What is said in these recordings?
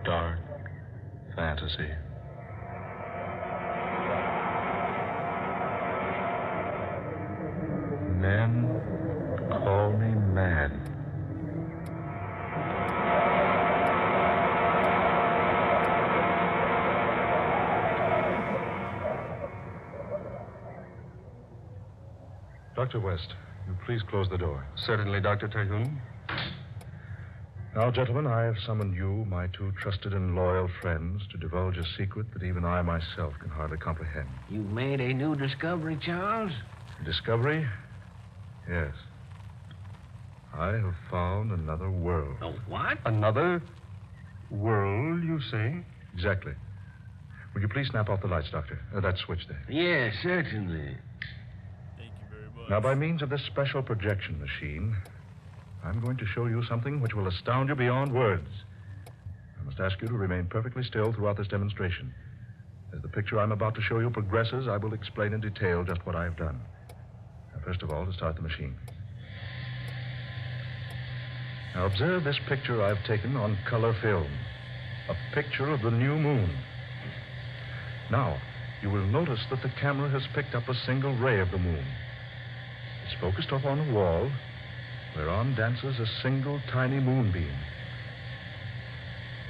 dark fantasy. Men call me mad. Dr. West, will you please close the door? Certainly, Dr. Terhune. Now, gentlemen, I have summoned you, my two trusted and loyal friends, to divulge a secret that even I myself can hardly comprehend. You've made a new discovery, Charles? A discovery? Yes. I have found another world. Oh, what? Another world, you say? Exactly. Will you please snap off the lights, Doctor? That switch there. Yes, certainly. Thank you very much. Now, by means of this special projection machine, I'm going to show you something which will astound you beyond words. I must ask you to remain perfectly still throughout this demonstration. As the picture I'm about to show you progresses, I will explain in detail just what I've done. Now, first of all, to start the machine. Now, observe this picture I've taken on color film. A picture of the new moon. Now, you will notice that the camera has picked up a single ray of the moon. It's focused up on a wall, whereon dances a single tiny moonbeam.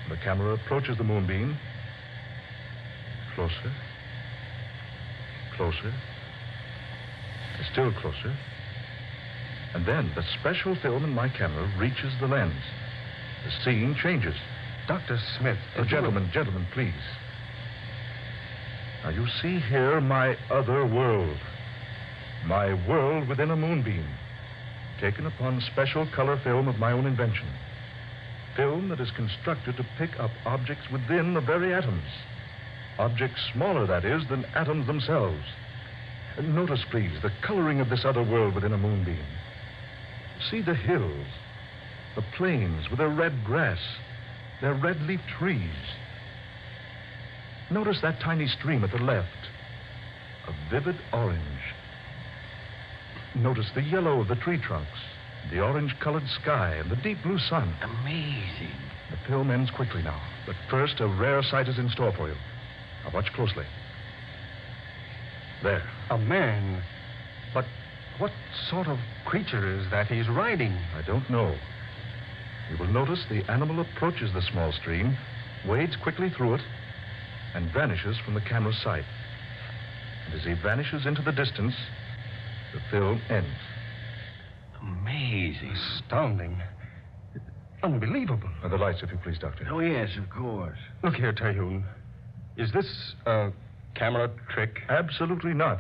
The camera approaches the moonbeam. Closer. Closer. Still closer. And then the special film in my camera reaches the lens. The scene changes. Dr. Smith. Gentlemen, please. Now, you see here my other world. My world within a moonbeam. Taken upon special color film of my own invention. Film that is constructed to pick up objects within the very atoms. Objects smaller, that is, than atoms themselves. Notice, please, the coloring of this other world within a moonbeam. See the hills, the plains with their red grass, their red-leaf trees. Notice that tiny stream at the left, a vivid orange. Notice the yellow of the tree trunks, the orange-colored sky, and the deep blue sun. Amazing. The film ends quickly now, but first a rare sight is in store for you. Now watch closely. There. A man. But what sort of creature is that he's riding? I don't know. You will notice the animal approaches the small stream, wades quickly through it, and vanishes from the camera's sight. And as he vanishes into the distance, the film ends. Amazing. Astounding. Unbelievable. The lights, if you please, Doctor. Oh, yes, of course. Look here, Terhune. Is this a camera trick? Absolutely not.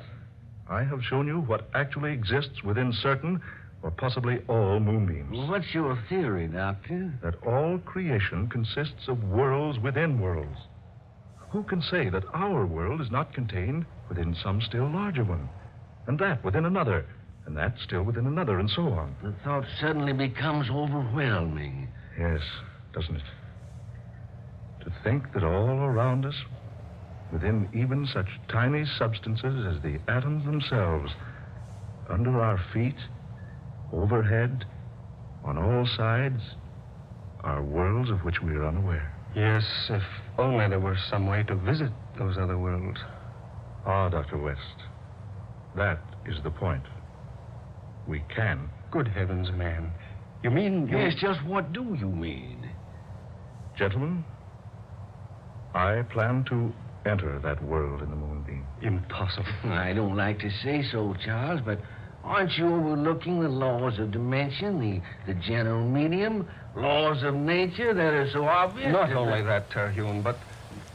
I have shown you what actually exists within certain, or possibly all, moonbeams. Well, what's your theory, Doctor? That all creation consists of worlds within worlds. Who can say that our world is not contained within some still larger one? And that within another, and that still within another, and so on. The thought suddenly becomes overwhelming. Yes, doesn't it? To think that all around us, within even such tiny substances as the atoms themselves, under our feet, overhead, on all sides, are worlds of which we are unaware. Yes, if only there were some way to visit those other worlds. Ah, Dr. West, that is the point. We can. Good heavens, man. You mean you... Yes, just what do you mean? Gentlemen, I plan to enter that world in the moonbeam. Impossible. I don't like to say so, Charles, but aren't you overlooking the laws of dimension, the general medium, laws of nature that are so obvious? Not only that, Terhune, but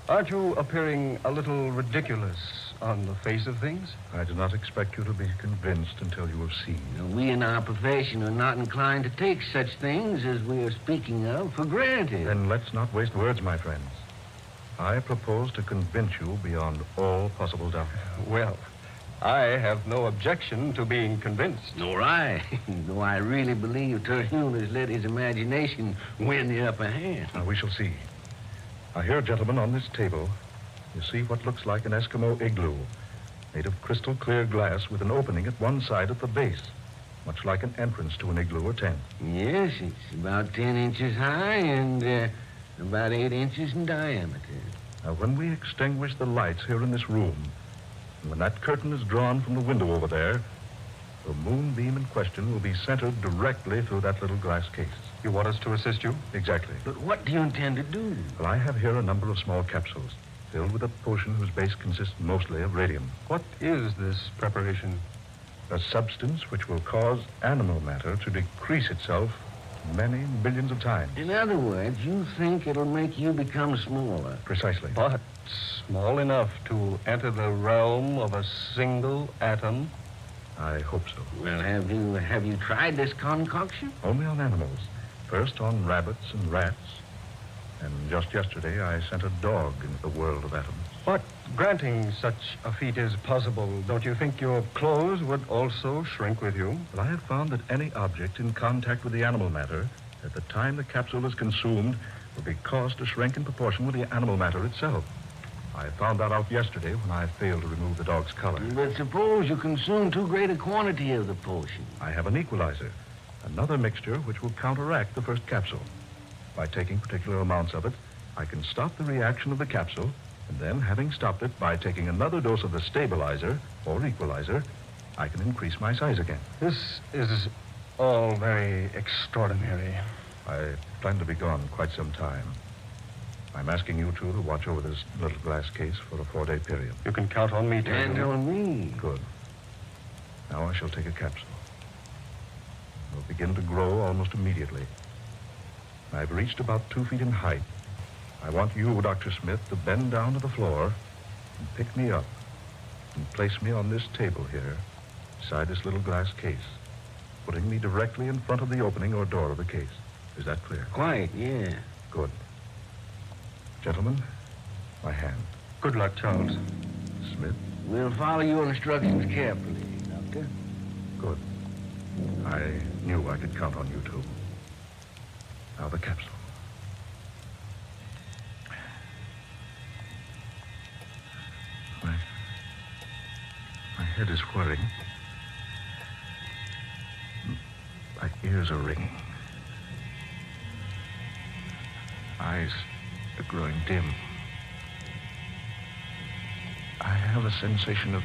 aren't you appearing a little ridiculous on the face of things? I do not expect you to be convinced until you have seen. We in our profession are not inclined to take such things as we are speaking of for granted. Then let's not waste words, my friends. I propose to convince you beyond all possible doubt. Well, I have no objection to being convinced. Nor I. Though I really believe Terhune has let his imagination win the upper hand. Now, we shall see. Now, here, gentlemen, on this table, you see what looks like an Eskimo igloo, made of crystal clear glass with an opening at one side at the base, much like an entrance to an igloo or tent. Yes, it's about 10 inches high and about 8 inches in diameter. Now, when we extinguish the lights here in this room, and when that curtain is drawn from the window over there, the moonbeam in question will be centered directly through that little glass case. You want us to assist you? Exactly. But what do you intend to do? Well, I have here a number of small capsules filled with a potion whose base consists mostly of radium. What is this preparation? A substance which will cause animal matter to decrease itself many millions of times. In other words, you think it'll make you become smaller. Precisely. But small enough to enter the realm of a single atom? I hope so. Well, have you tried this concoction? Only on animals. First on rabbits and rats. And just yesterday, I sent a dog into the world of atoms. But granting such a feat is possible, don't you think your clothes would also shrink with you? Well, I have found that any object in contact with the animal matter, at the time the capsule is consumed, will be caused to shrink in proportion with the animal matter itself. I found that out yesterday when I failed to remove the dog's collar. But suppose you consume too great a quantity of the potion. I have an equalizer, another mixture which will counteract the first capsule. By taking particular amounts of it, I can stop the reaction of the capsule, and then, having stopped it by taking another dose of the stabilizer or equalizer, I can increase my size again. This is all very extraordinary. I plan to be gone quite some time. I'm asking you two to watch over this little glass case for a 4-day period. You can count on me, Ted. And on me. Good. Now I shall take a capsule. It will begin to grow almost immediately. I've reached about 2 feet in height. I want you, Dr. Smith, to bend down to the floor and pick me up and place me on this table here, beside this little glass case, putting me directly in front of the opening or door of the case. Is that clear? Quite, yeah. Good. Gentlemen, my hand. Good luck, Charles. Smith, We'll follow your instructions carefully, Doctor. good. I knew I could count on you two. Now the capsule. My head is whirring. My ears are ringing. Eyes are growing dim. I have a sensation of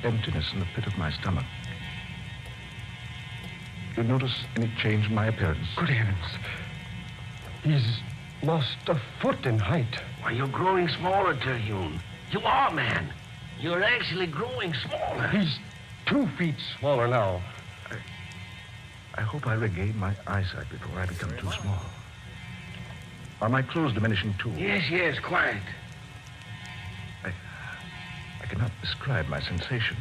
emptiness in the pit of my stomach. Do you notice any change in my appearance? Good heavens. He's lost a foot in height. Why, you're growing smaller, Terhune. You are, man. You're actually growing smaller. He's 2 feet smaller now. I hope I regain my eyesight before I become too small. Are my clothes diminishing too? Yes, quite. I cannot describe my sensations.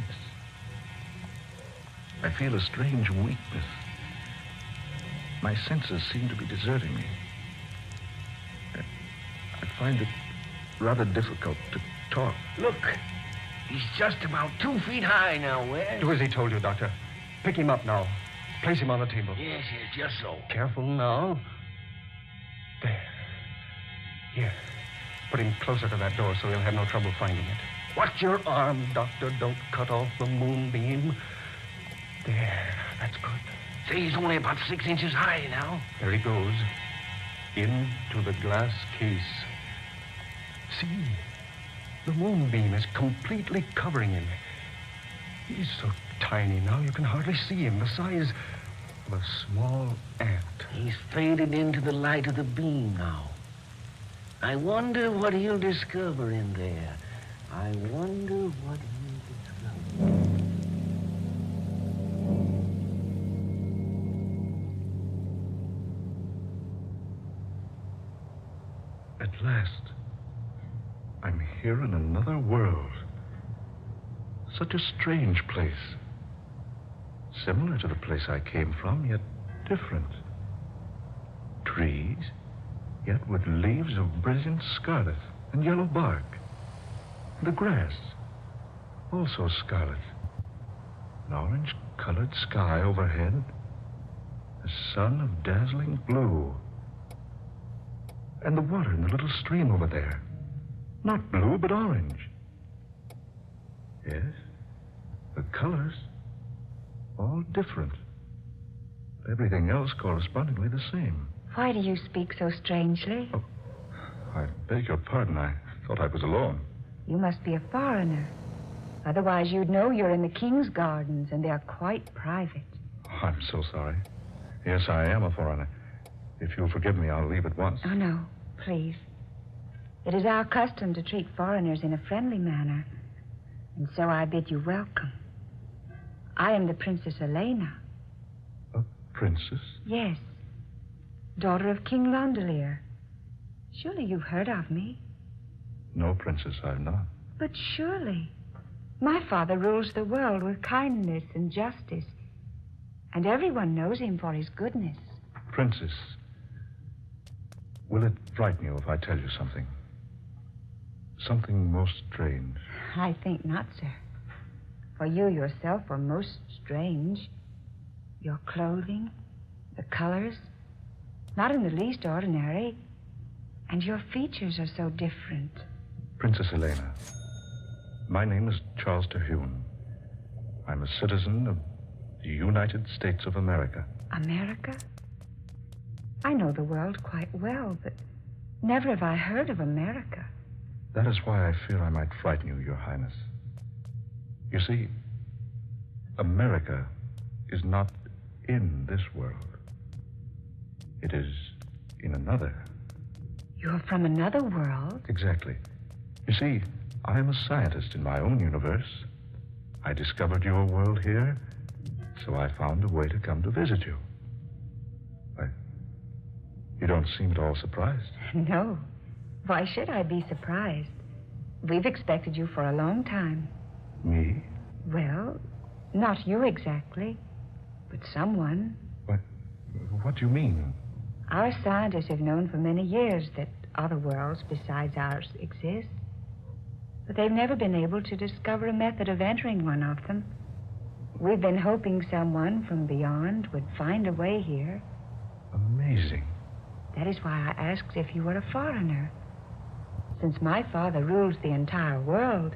I feel a strange weakness. My senses seem to be deserting me. I find it rather difficult to talk. Look, he's just about 2 feet high now, Wes. Do as he told you, Doctor. Pick him up now. Place him on the table. Yes, just so. Careful now. There. Here. Put him closer to that door so he'll have no trouble finding it. Watch your arm, Doctor. Don't cut off the moonbeam. There. That's good. Say, he's only about 6 inches high now. There he goes. Into the glass case. See? The moonbeam is completely covering him. He's so tiny now you can hardly see him. The size of a small ant. He's faded into the light of the beam now. I wonder what he'll discover in there. I wonder what he'll discover. At last, I'm here in another world. Such a strange place. Similar to the place I came from, yet different. Trees, yet with leaves of brilliant scarlet and yellow bark. The grass, also scarlet. An orange-colored sky overhead. A sun of dazzling blue. And the water in the little stream over there. Not blue, but orange. Yes, the colors, all different. But everything else correspondingly the same. Why do you speak so strangely? Oh, I beg your pardon. I thought I was alone. You must be a foreigner. Otherwise, you'd know you're in the king's gardens, and they're quite private. Oh, I'm so sorry. Yes, I am a foreigner. If you'll forgive me, I'll leave at once. Oh, no, please. It is our custom to treat foreigners in a friendly manner, and so I bid you welcome. I am the Princess Elena. A princess? Yes, daughter of King Londelier. Surely you've heard of me. No, Princess, I've not. But surely. My father rules the world with kindness and justice, and everyone knows him for his goodness. Princess, will it frighten you if I tell you something? Something most strange. I think not, sir. For you yourself are most strange. Your clothing, the colors, not in the least ordinary, and your features are so different. Princess Elena, my name is Charles Terhune. I'm a citizen of the United States of America. America? I know the world quite well, but never have I heard of America. That is why I fear I might frighten you, Your Highness. You see, America is not in this world. It is in another. You're from another world? Exactly. You see, I am a scientist in my own universe. I discovered your world here, so I found a way to come to visit you. Why, you don't seem at all surprised. No. Why should I be surprised? We've expected you for a long time. Me? Well, not you exactly, but someone. What do you mean? Our scientists have known for many years that other worlds besides ours exist. But they've never been able to discover a method of entering one of them. We've been hoping someone from beyond would find a way here. Amazing. That is why I asked if you were a foreigner. Since my father rules the entire world,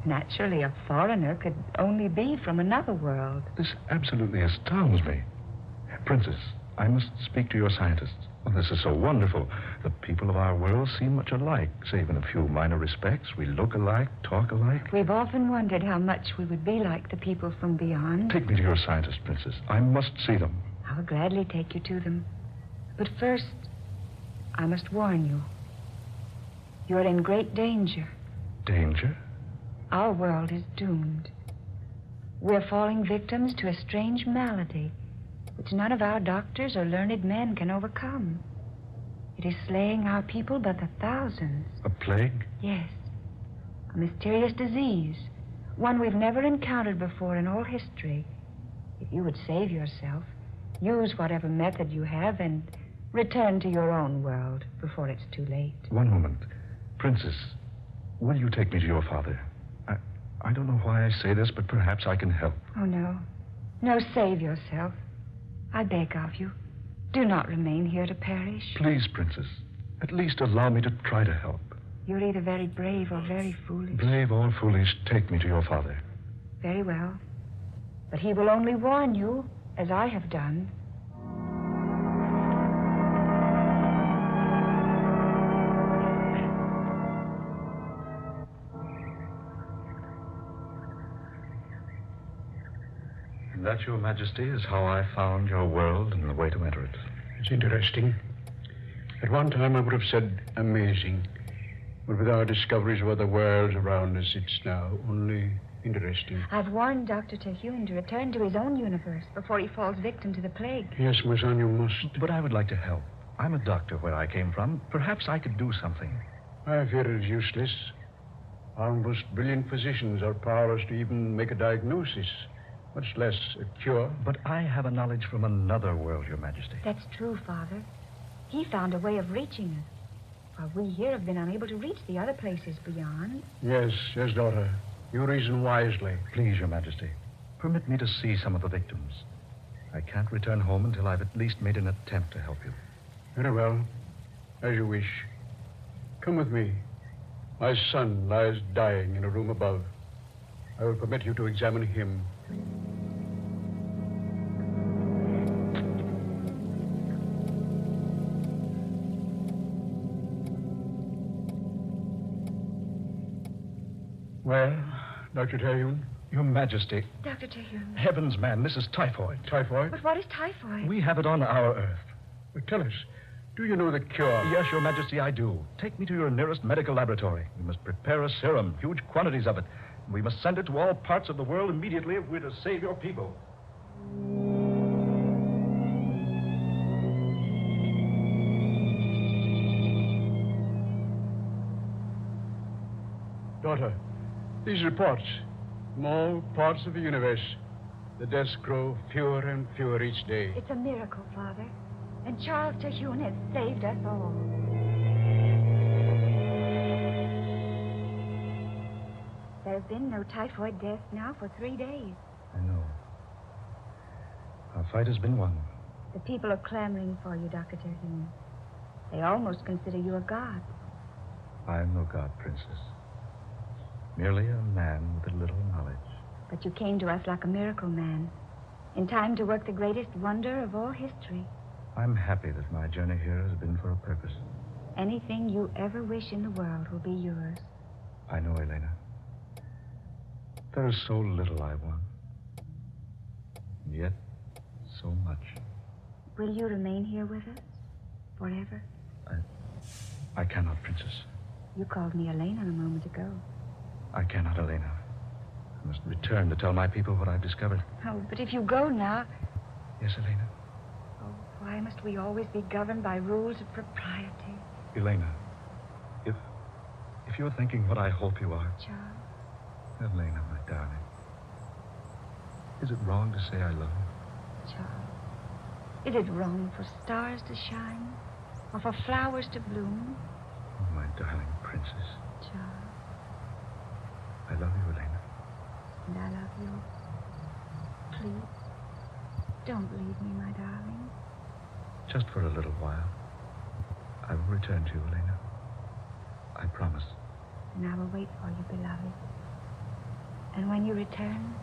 naturally a foreigner could only be from another world. This absolutely astounds me. Princess, I must speak to your scientists. Oh, this is so wonderful. The people of our world seem much alike, save in a few minor respects. We look alike, talk alike. We've often wondered how much we would be like the people from beyond. Take me to your scientists, Princess. I must see them. I'll gladly take you to them. But first, I must warn you. You're in great danger. Danger? Our world is doomed. We're falling victims to a strange malady which none of our doctors or learned men can overcome. It is slaying our people by the thousands. A plague? Yes. A mysterious disease. One we've never encountered before in all history. If you would save yourself, use whatever method you have and return to your own world before it's too late. One moment. Princess, will you take me to your father? I don't know why I say this, but perhaps I can help. Oh, no. No, save yourself. I beg of you. Do not remain here to perish. Please, Princess. At least allow me to try to help. You're either very brave or very foolish. Brave or foolish, take me to your father. Very well. But he will only warn you, as I have done. That, Your Majesty, is how I found your world and the way to enter it. It's interesting. At one time, I would have said amazing. But with our discoveries of other worlds around us, it's now only interesting. I've warned Dr. Terhune to return to his own universe before he falls victim to the plague. Yes, my son, you must. But I would like to help. I'm a doctor where I came from. Perhaps I could do something. I fear it is useless. Our most brilliant physicians are powerless to even make a diagnosis, much less a cure. But I have a knowledge from another world, Your Majesty. That's true, Father. He found a way of reaching us, while we here have been unable to reach the other places beyond. Yes, daughter. You reason wisely. Please, Your Majesty, permit me to see some of the victims. I can't return home until I've at least made an attempt to help you. Very well. As you wish. Come with me. My son lies dying in a room above. I will permit you to examine him. Well, Dr. Terhune? Your Majesty. Dr. Terhune. Heavens, man, this is typhoid. Typhoid? But what is typhoid? We have it on our Earth. Well, tell us, do you know the cure? Yes, Your Majesty, I do. Take me to your nearest medical laboratory. We must prepare a serum, huge quantities of it. We must send it to all parts of the world immediately if we're to save your people. Daughter, these reports from all parts of the universe, the deaths grow fewer and fewer each day. It's a miracle, Father. And Charles Terhune has saved us all. There have been no typhoid deaths now for 3 days. I know. Our fight has been won. The people are clamoring for you, Dr. Terhune. They almost consider you a god. I am no god, Princess. Merely a man with a little knowledge. But you came to us like a miracle man, in time to work the greatest wonder of all history. I'm happy that my journey here has been for a purpose. Anything you ever wish in the world will be yours. I know, Elena. There is so little I want. And yet, so much. Will you remain here with us? Forever? I cannot, Princess. You called me Elena a moment ago. I cannot, Elena. I must return to tell my people what I've discovered. Oh, but if you go now... Yes, Elena? Oh, why must we always be governed by rules of propriety? Elena, if you're thinking what I hope you are... Charles? Elena, my darling. Is it wrong to say I love you? Charles, is it wrong for stars to shine? Or for flowers to bloom? Oh, my darling princess. Charles. I love you, Elena. And I love you. Please, don't leave me, my darling. Just for a little while. I will return to you, Elena. I promise. And I will wait for you, beloved. And when you return,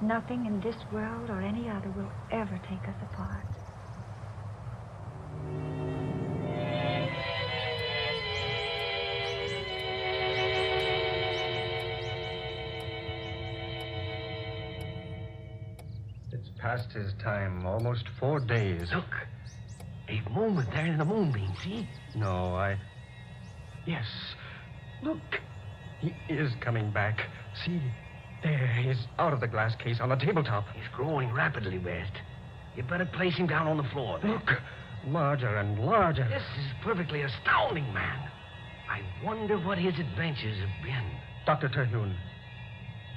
nothing in this world or any other will ever take us apart. It's past his time, almost 4 days. Look, a moment there in the moonbeam, see? No, Yes, look. He is coming back. See, there he is out of the glass case on the tabletop. He's growing rapidly, West. You better place him down on the floor. Look, larger and larger. This is perfectly astounding, man. I wonder what his adventures have been. Dr. Terhune.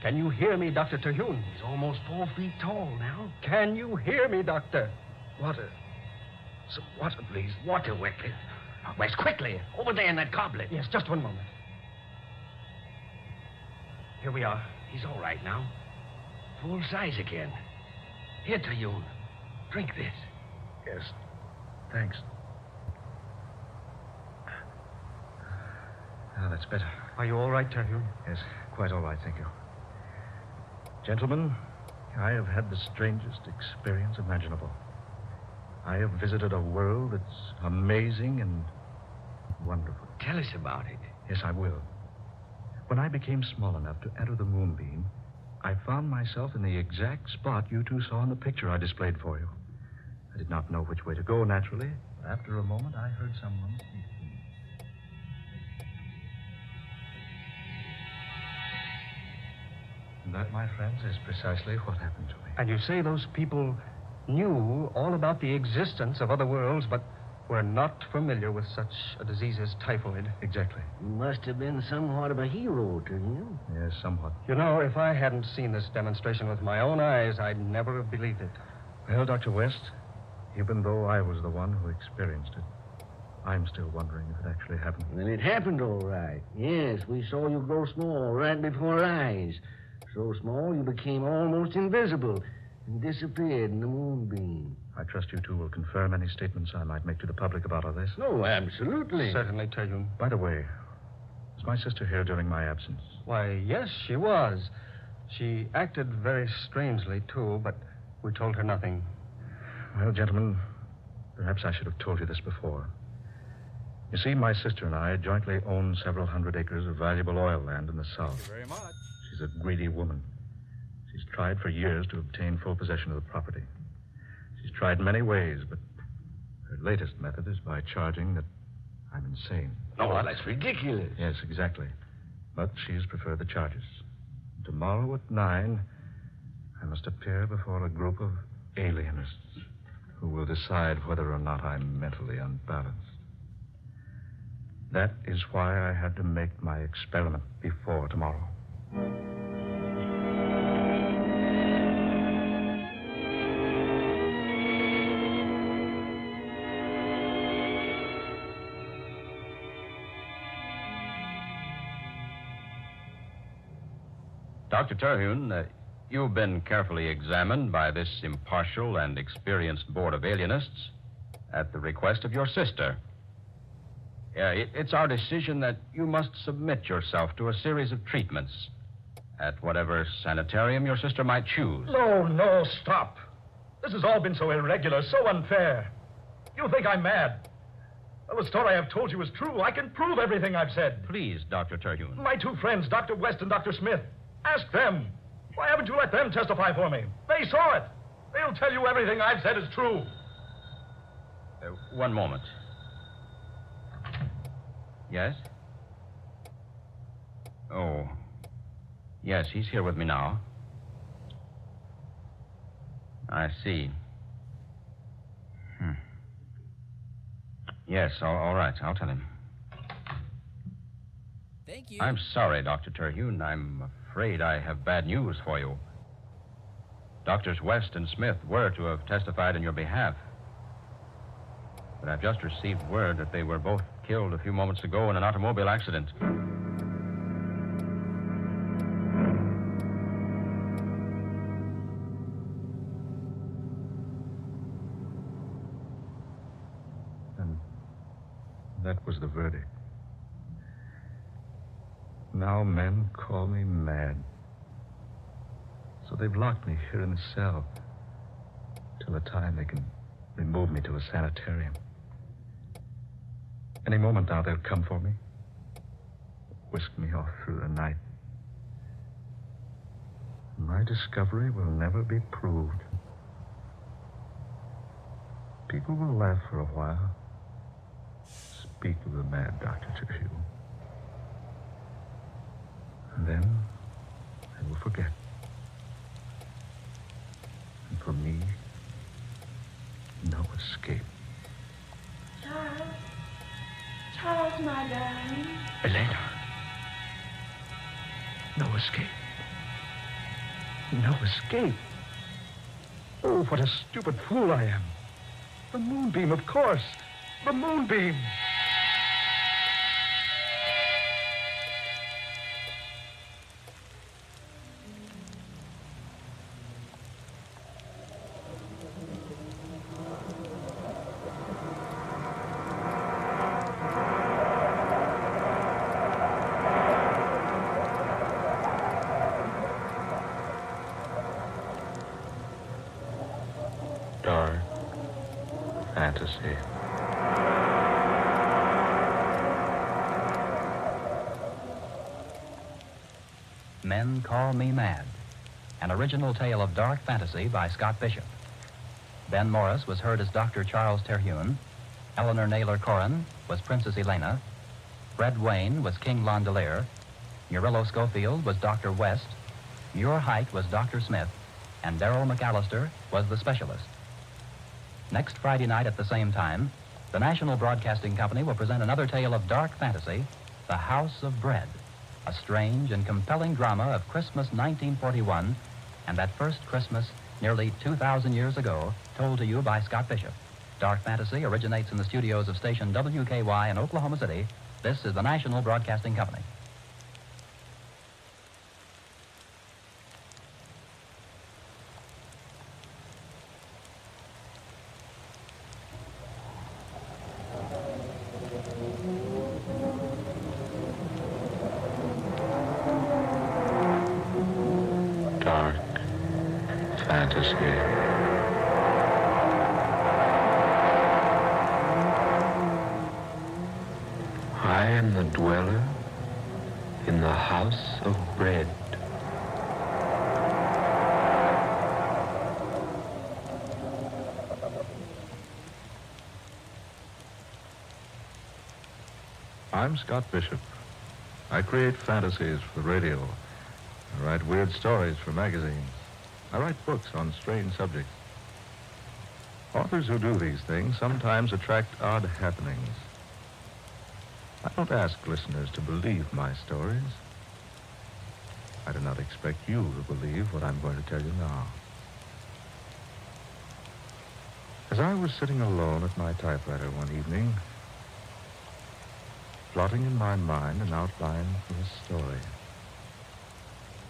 Can you hear me, Dr. Terhune? He's almost 4 feet tall now. Can you hear me, Doctor? Water. Some water, please. Water, West. West, quickly. Over there in that goblet. Yes, just one moment. Here we are. He's all right now. Full size again. Here, Terhune. Drink this. Yes. Thanks. Now, that's better. Are you all right, Terhune? Yes, quite all right, thank you. Gentlemen, I have had the strangest experience imaginable. I have visited a world that's amazing and wonderful. Tell us about it. Yes, I will. When I became small enough to enter the moonbeam, I found myself in the exact spot you two saw in the picture I displayed for you. I did not know which way to go, naturally. After a moment, I heard someone speak to me. And that, my friends, is precisely what happened to me. And you say those people knew all about the existence of other worlds, but were not familiar with such a disease as typhoid. Exactly. You must have been somewhat of a hero to him. Yes, somewhat. You know, if I hadn't seen this demonstration with my own eyes, I'd never have believed it. Well, Dr. West, even though I was the one who experienced it, I'm still wondering if it actually happened. Then it happened all right. Yes, we saw you grow small right before our eyes. So small you became almost invisible and disappeared in the moonbeam. I trust you two will confirm any statements I might make to the public about all this. No, absolutely. Certainly, Terhune. By the way, was my sister here during my absence? Why, yes, she was. She acted very strangely, too, but we told her nothing. Well, gentlemen, perhaps I should have told you this before. You see, my sister and I jointly own several hundred acres of valuable oil land in the south. Thank you very much. She's a greedy woman. She's tried for years to obtain full possession of the property. She's tried many ways, but her latest method is by charging that I'm insane. No, well, that's ridiculous. Yes, exactly. But she's preferred the charges. Tomorrow at 9, I must appear before a group of alienists who will decide whether or not I'm mentally unbalanced. That is why I had to make my experiment before tomorrow. Dr. Terhune, you've been carefully examined by this impartial and experienced board of alienists at the request of your sister. It's our decision that you must submit yourself to a series of treatments at whatever sanitarium your sister might choose. No, stop. This has all been so irregular, so unfair. You think I'm mad. Well, the story I've told you is true. I can prove everything I've said. Please, Dr. Terhune. My two friends, Dr. West and Dr. Smith, ask them. Why haven't you let them testify for me? They saw it. They'll tell you everything I've said is true. One moment. Yes? Oh. Yes, he's here with me now. I see. Yes, all right. I'll tell him. Thank you. I'm sorry, Dr. Terhune. I'm afraid I have bad news for you. Doctors West and Smith were to have testified in your behalf. But I've just received word that they were both killed a few moments ago in an automobile accident. And that was the verdict. Now men call me mad. So they've locked me here in the cell till the time they can remove me to a sanitarium. Any moment now, they'll come for me, whisk me off through the night. My discovery will never be proved. People will laugh for a while, speak of the mad Dr. Terhune. And then they will forget. And for me, no escape. Charles, my darling. Elena. No escape. No escape. Oh, what a stupid fool I am. The moonbeam, of course. The moonbeam. Dark fantasy. Men Call Me Mad, an original tale of dark fantasy by Scott Bishop. Ben Morris was heard as Dr. Charles Terhune. Eleanor Naylor Corrin was Princess Elena. Fred Wayne was King Londelier. Murillo Schofield was Dr. West. Muir Height was Dr. Smith. And Darrell McAllister was the specialist. Next Friday night at the same time, the National Broadcasting Company will present another tale of dark fantasy, The House of Bread, a strange and compelling drama of Christmas 1941 and that first Christmas nearly 2,000 years ago, told to you by Scott Bishop. Dark fantasy originates in the studios of station WKY in Oklahoma City. This is the National Broadcasting Company. Dark fantasy. dweller in the house of bread. I'm Scott Bishop. I create fantasies for radio. I write weird stories for magazines. I write books on strange subjects. Authors who do these things sometimes attract odd happenings. I don't ask listeners to believe my stories. I do not expect you to believe what I'm going to tell you now. As I was sitting alone at my typewriter one evening, plotting in my mind an outline for a story,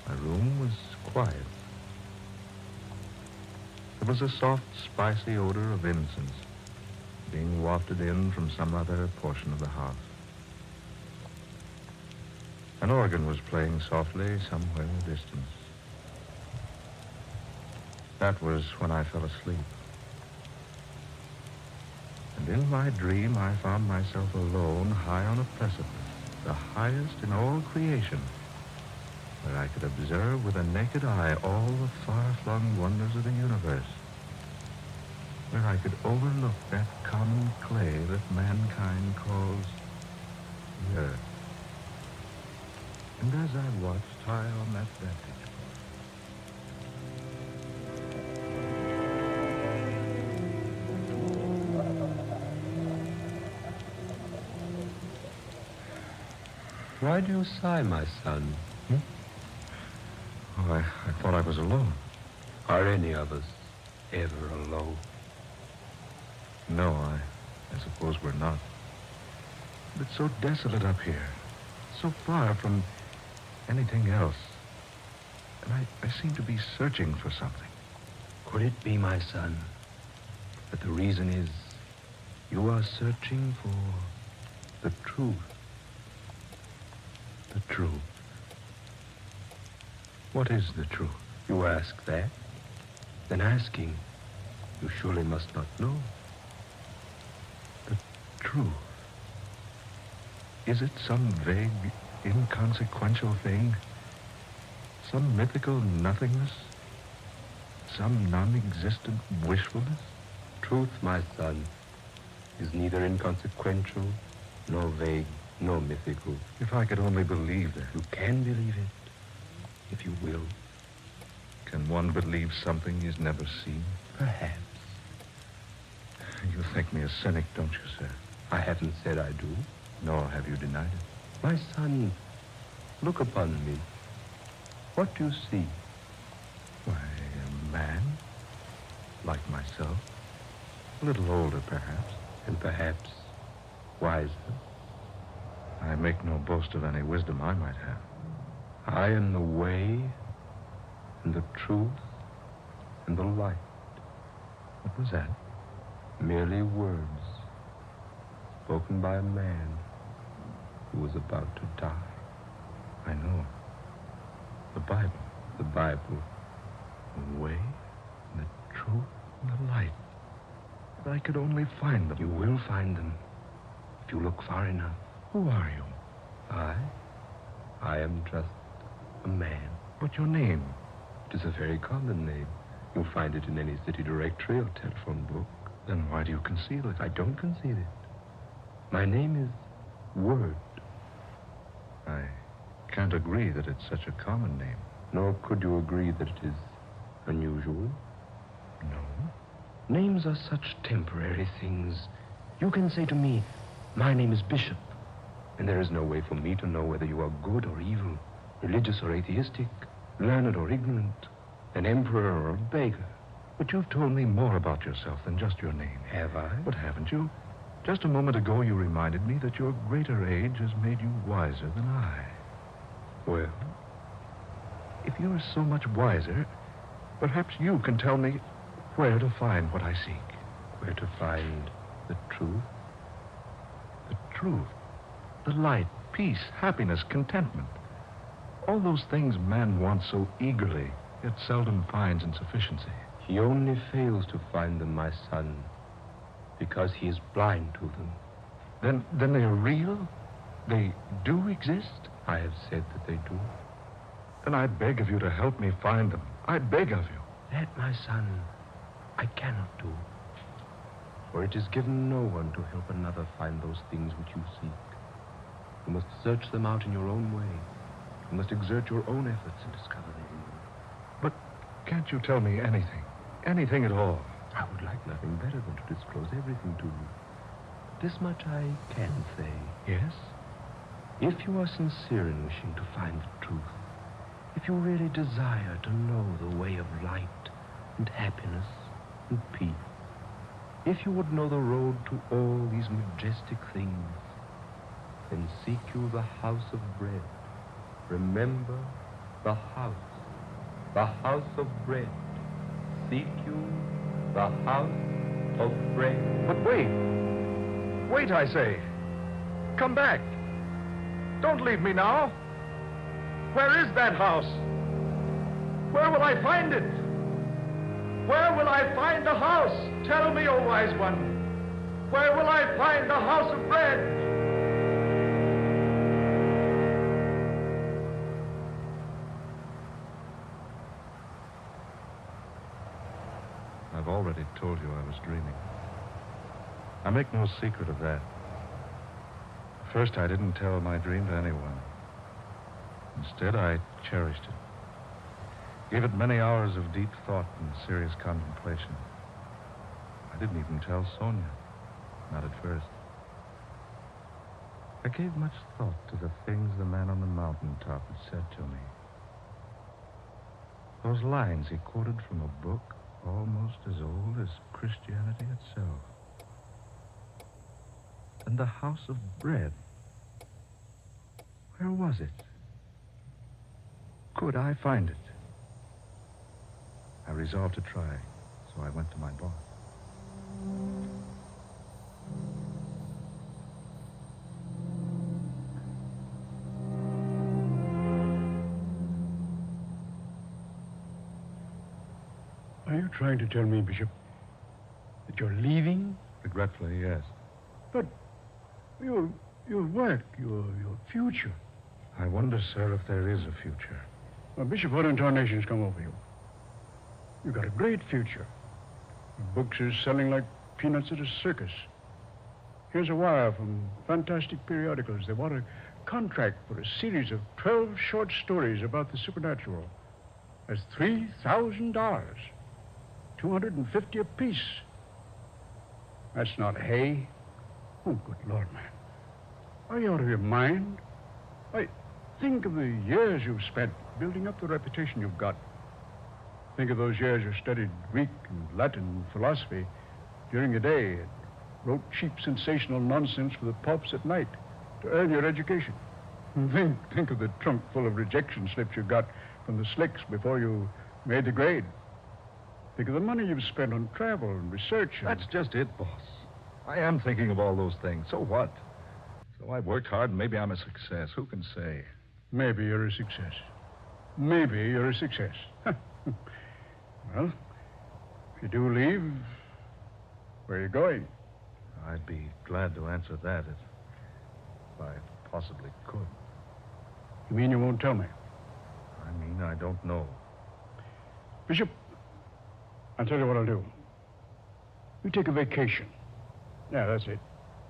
my room was quiet. There was a soft, spicy odor of incense being wafted in from some other portion of the house. An organ was playing softly somewhere in the distance. That was when I fell asleep. And in my dream, I found myself alone, high on a precipice, the highest in all creation, where I could observe with a naked eye all the far-flung wonders of the universe, where I could overlook that common clay that mankind calls the earth. And as I watched high on that vantage Why do you sigh, my son? Oh, I thought I was alone. Are any of us ever alone? No, I suppose we're not. But it's so desolate up here, so far from anything else. And I seem to be searching for something. Could it be, my son, that the reason is you are searching for the truth? The truth. What is the truth? You ask that? Then asking, you surely must not know. The truth. Is it some vague, inconsequential thing? Some mythical nothingness? Some non-existent wishfulness? Truth, my son, is neither inconsequential, nor vague, nor mythical. If I could only believe that. You can believe it, if you will. Can one believe something he's never seen? Perhaps. You think me a cynic, don't you, sir? I haven't said I do. Nor have you denied it. My son, look upon me. What do you see? Why, a man. Like myself. A little older, perhaps. And perhaps wiser. I make no boast of any wisdom I might have. I am the way, and the truth, and the light. What was that? Merely words spoken by a man who was about to die. I know. The Bible. The Bible. The way, and the truth, and the light. If I could only find them. You will find them if you look far enough. Who are you? I am just a man. What's your name? It is a very common name. You'll find it in any city directory or telephone book. Then why do you conceal it? I don't conceal it. My name is Word. I can't agree that it's such a common name. Nor could you agree that it is unusual. No. Names are such temporary things. You can say to me, my name is Bishop, and there is no way for me to know whether you are good or evil, religious or atheistic, learned or ignorant, an emperor or a beggar. But you've told me more about yourself than just your name. Have I? But haven't you? Just a moment ago, you reminded me that your greater age has made you wiser than I. Well? If you're so much wiser, perhaps you can tell me where to find what I seek. Where to find the truth? The truth. The light, peace, happiness, contentment. All those things man wants so eagerly, yet seldom finds in sufficiency. He only fails to find them, my son, because he is blind to them. Then they are real? They do exist? I have said that they do. Then I beg of you to help me find them. I beg of you. That, my son, I cannot do. For it is given no one to help another find those things which you seek. You must search them out in your own way. You must exert your own efforts in discovering them. But can't you tell me anything? Anything at all? I would like nothing better than to disclose everything to you. This much I can say. Yes? If you are sincere in wishing to find the truth, if you really desire to know the way of light and happiness and peace, if you would know the road to all these majestic things, then seek you the house of bread. Remember the house of bread. Seek you the house of bread. But wait. Wait, I say. Come back. Don't leave me now. Where is that house? Where will I find it? Where will I find the house? Tell me, O wise one. Where will I find the house of bread? I've already told you I was dreaming. I make no secret of that. First, I didn't tell my dream to anyone. Instead, I cherished it. Gave it many hours of deep thought and serious contemplation. I didn't even tell Sonia. Not at first. I gave much thought to the things the man on the mountaintop had said to me. Those lines he quoted from a book almost as old as Christianity itself. And the house of bread. Where was it? Could I find it? I resolved to try, so I went to my boss. Are you trying to tell me, Bishop, that you're leaving? Regretfully, yes. But your work, your future. I wonder, sir, if there is a future. Well, Bishop, what intonations come over you? You've got a great future. Your books are selling like peanuts at a circus. Here's a wire from fantastic periodicals. They want a contract for a series of 12 short stories about the supernatural. That's $3,000. $250 apiece. That's not hay. Oh, good Lord, man. Are you out of your mind? Think of the years you've spent building up the reputation you've got. Think of those years you studied Greek and Latin and philosophy during the day and wrote cheap, sensational nonsense for the popes at night to earn your education. Think of the trunk full of rejection slips you got from the slicks before you made the grade. Think of the money you've spent on travel and research. That's just it, boss. I am thinking of all those things. So what? So I've worked hard and maybe I'm a success. Who can say? Maybe you're a success. Maybe you're a success. Well, if you do leave, where are you going? I'd be glad to answer that if I possibly could. You mean you won't tell me? I mean, I don't know. Bishop, I'll tell you what I'll do. You take a vacation. Yeah, that's it.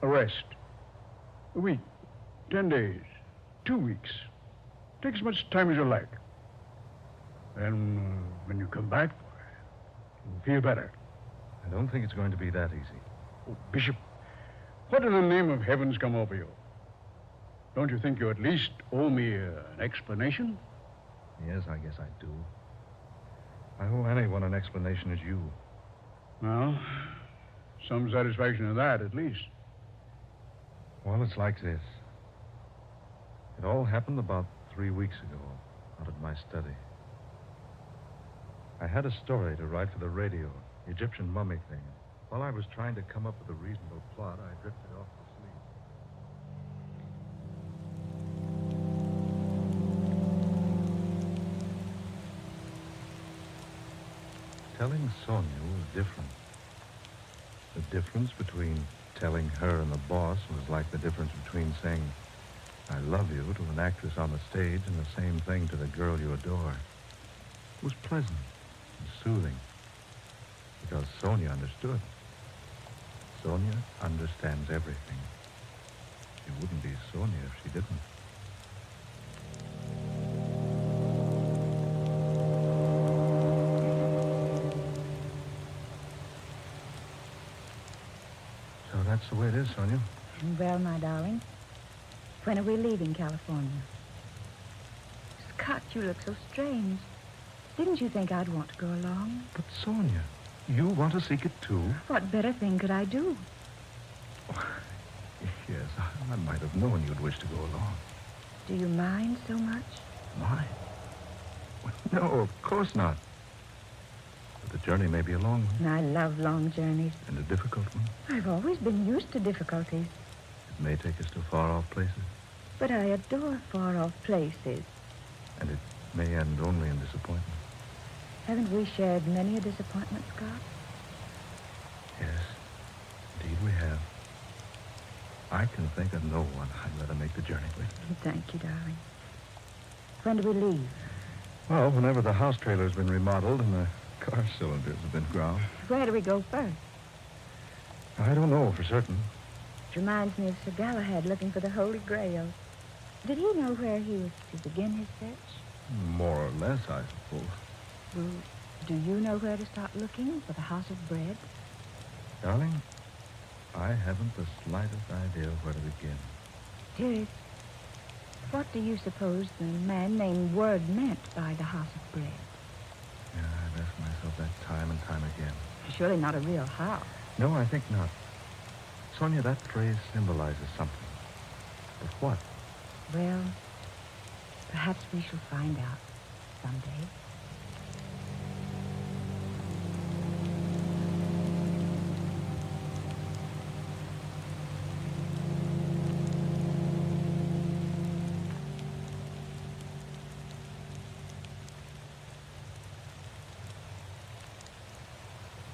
A rest. A week, 10 days, 2 weeks. Take as much time as you like. Then, when you come back, you'll feel better. I don't think it's going to be that easy. Oh, Bishop, what in the name of heaven's come over you? Don't you think you at least owe me an explanation? Yes, I guess I do. I owe anyone an explanation as you. Well, some satisfaction in that, at least. Well, it's like this. It all happened about 3 weeks ago, out at my study. I had a story to write for the radio, the Egyptian mummy thing. While I was trying to come up with a reasonable plot, I drifted off to sleep. Telling Sonia was different. The difference between telling her and the boss was like the difference between saying, I love you to an actress on the stage and the same thing to the girl you adore. It was pleasant and soothing because Sonia understood. Sonia understands everything. She wouldn't be Sonia if she didn't. So that's the way it is, Sonia. Well, my darling, when are we leaving California? Scott, you look so strange. Didn't you think I'd want to go along? But, Sonia, you want to seek it too? What better thing could I do? Yes, I might have known you'd wish to go along. Do you mind so much? Mine? Well, no, of course not. But the journey may be a long one. I love long journeys. And a difficult one. I've always been used to difficulties. It may take us to far-off places. But I adore far-off places. And it may end only in disappointment. Haven't we shared many a disappointment, Scott? Yes, indeed we have. I can think of no one I'd rather make the journey with. Thank you, darling. When do we leave? Well, whenever the house trailer's been remodeled and the car cylinders have been ground. Where do we go first? I don't know for certain. It reminds me of Sir Galahad looking for the Holy Grail. Did he know where he was to begin his search? More or less, I suppose. Well, do you know where to start looking for the House of Bread? Darling, I haven't the slightest idea where to begin. Dearest, what do you suppose the man named Word meant by the House of Bread? Yeah, I've asked myself that time and time again. Surely not a real house. No, I think not. Sonia, that phrase symbolizes something. But what? Well, perhaps we shall find out someday.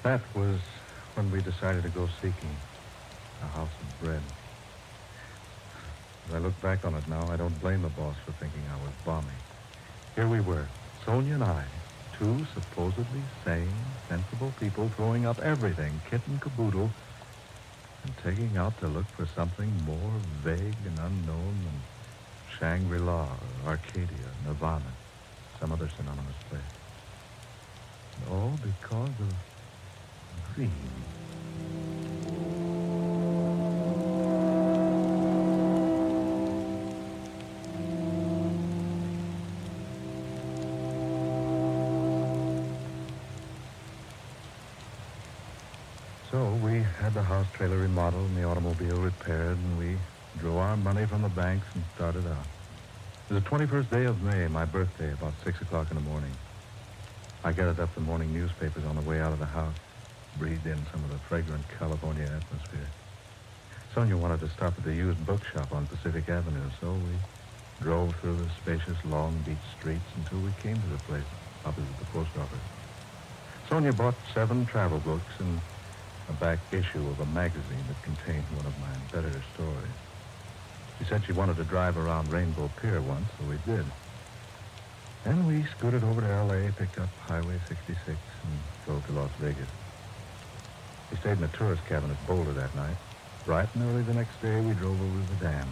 That was when we decided to go seeking a house of bread. As I look back on it now, I don't blame the boss for thinking I was balmy. Here we were, Sonia and I, two supposedly sane, sensible people throwing up everything, kit and caboodle, and taking out to look for something more vague and unknown than Shangri-La or Arcadia, Nirvana, some other synonymous place. And all because of dream. So we had the house trailer remodeled and the automobile repaired, and we drew our money from the banks and started out. It was the 21st day of May, my birthday, about 6 o'clock in the morning. I gathered up the morning newspapers on the way out of the house, breathed in some of the fragrant California atmosphere. Sonia wanted to stop at the used bookshop on Pacific Avenue, so we drove through the spacious Long Beach streets until we came to the place opposite the post office. Sonia bought 7 travel books and a back issue of a magazine that contained one of my better stories. She said she wanted to drive around Rainbow Pier once, so we did. Then we scooted over to L.A., picked up Highway 66, and drove to Las Vegas. We stayed in a tourist cabin at Boulder that night. Bright and early the next day, we drove over to the dam.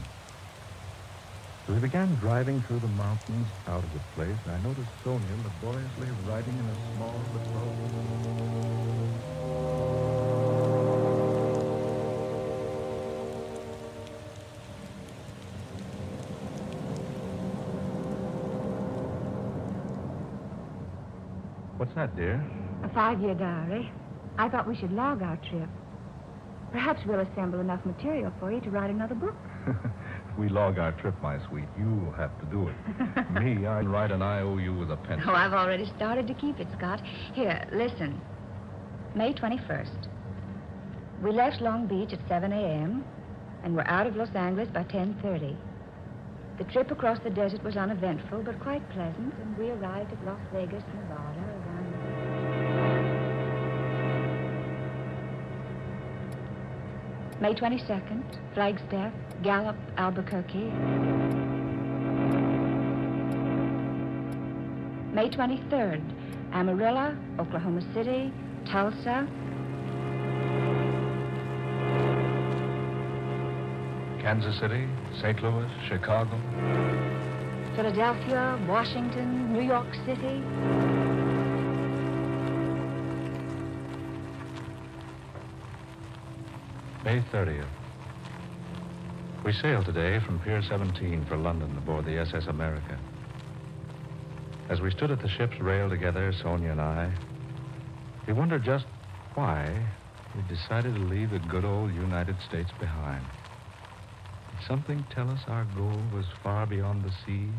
As we began driving through the mountains out of the place, I noticed Sonia laboriously riding in a small little... What's that, dear? A 5-year diary. I thought we should log our trip. Perhaps we'll assemble enough material for you to write another book. If we log our trip, my sweet, you'll have to do it. Me, I write an IOU with a pencil. Oh, I've already started to keep it, Scott. Here, listen. May 21st. We left Long Beach at 7 a.m. and were out of Los Angeles by 10:30. The trip across the desert was uneventful, but quite pleasant, and we arrived at Las Vegas, Nevada, around... May 22nd, Flagstaff, Gallup, Albuquerque. May 23rd, Amarillo, Oklahoma City, Tulsa. Kansas City, St. Louis, Chicago. Philadelphia, Washington, New York City. May 30th. We sailed today from Pier 17 for London aboard the SS America. As we stood at the ship's rail together, Sonia and I, we wondered just why we decided to leave the good old United States behind. Did something tell us our goal was far beyond the sea?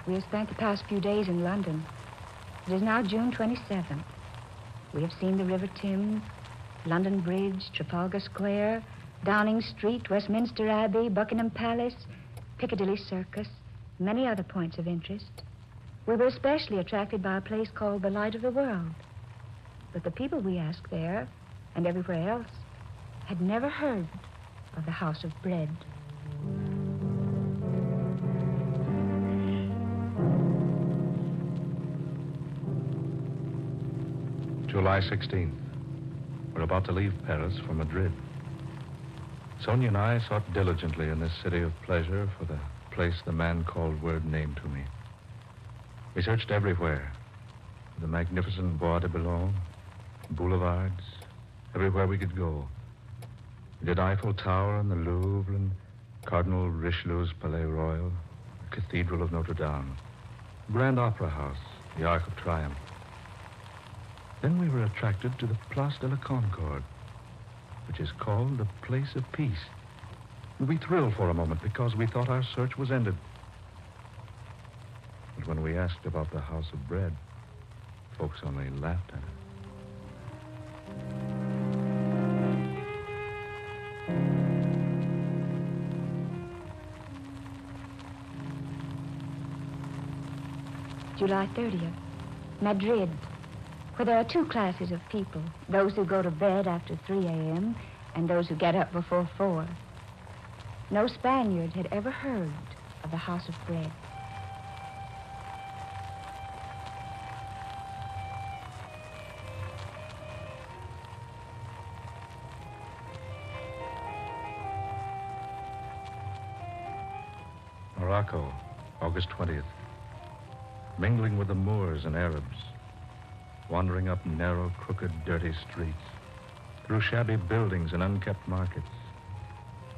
We have spent the past few days in London. It is now June 27th. We have seen the River Thames, London Bridge, Trafalgar Square, Downing Street, Westminster Abbey, Buckingham Palace, Piccadilly Circus, many other points of interest. We were especially attracted by a place called the Light of the World. But the people we asked there, and everywhere else, had never heard of the House of Bread. July 16th. We're about to leave Paris for Madrid. Sonia and I sought diligently in this city of pleasure for the place the man called Word named to me. We searched everywhere. The magnificent Bois de Boulogne, boulevards, everywhere we could go. We did Eiffel Tower and the Louvre and Cardinal Richelieu's Palais Royal, the Cathedral of Notre Dame, Grand Opera House, the Arc of Triumph. Then we were attracted to the Place de la Concorde, which is called the Place of Peace. And we thrilled for a moment because we thought our search was ended. But when we asked about the House of Bread, folks only laughed at us. July 30th, Madrid, where there are two classes of people, those who go to bed after 3 a.m. and those who get up before 4. No Spaniard had ever heard of the House of Bread. Morocco, August 20th. Mingling with the Moors and Arabs, wandering up narrow, crooked, dirty streets, through shabby buildings and unkept markets,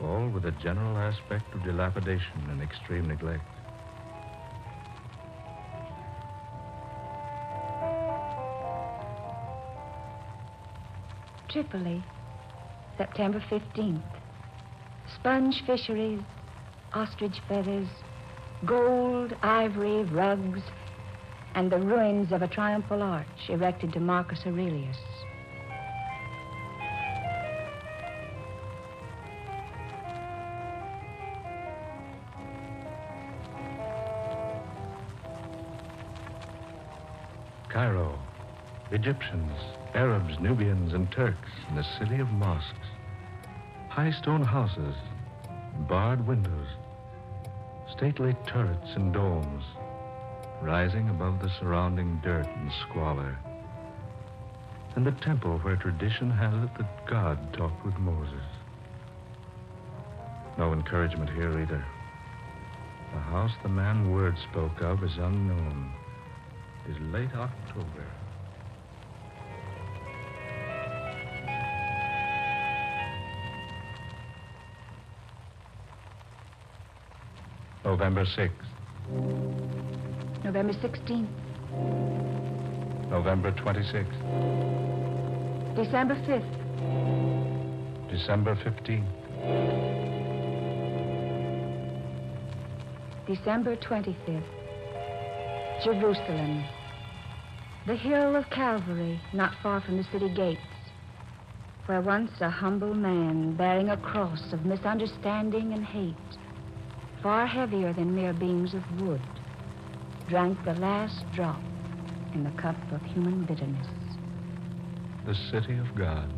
all with a general aspect of dilapidation and extreme neglect. Tripoli, September 15th. Sponge fisheries, ostrich feathers, gold, ivory, rugs, and the ruins of a triumphal arch erected to Marcus Aurelius. Cairo, Egyptians, Arabs, Nubians, and Turks in the city of mosques. High stone houses, barred windows, stately turrets and domes, rising above the surrounding dirt and squalor. And the temple where tradition has it that God talked with Moses. No encouragement here either. The house the man Word spoke of is unknown. It is late October. November 6th. November 16th. November 26th. December 5th. December 15th. December 25th. Jerusalem. The hill of Calvary, not far from the city gates, where once a humble man bearing a cross of misunderstanding and hate, far heavier than mere beams of wood, drank the last drop in the cup of human bitterness. The city of God.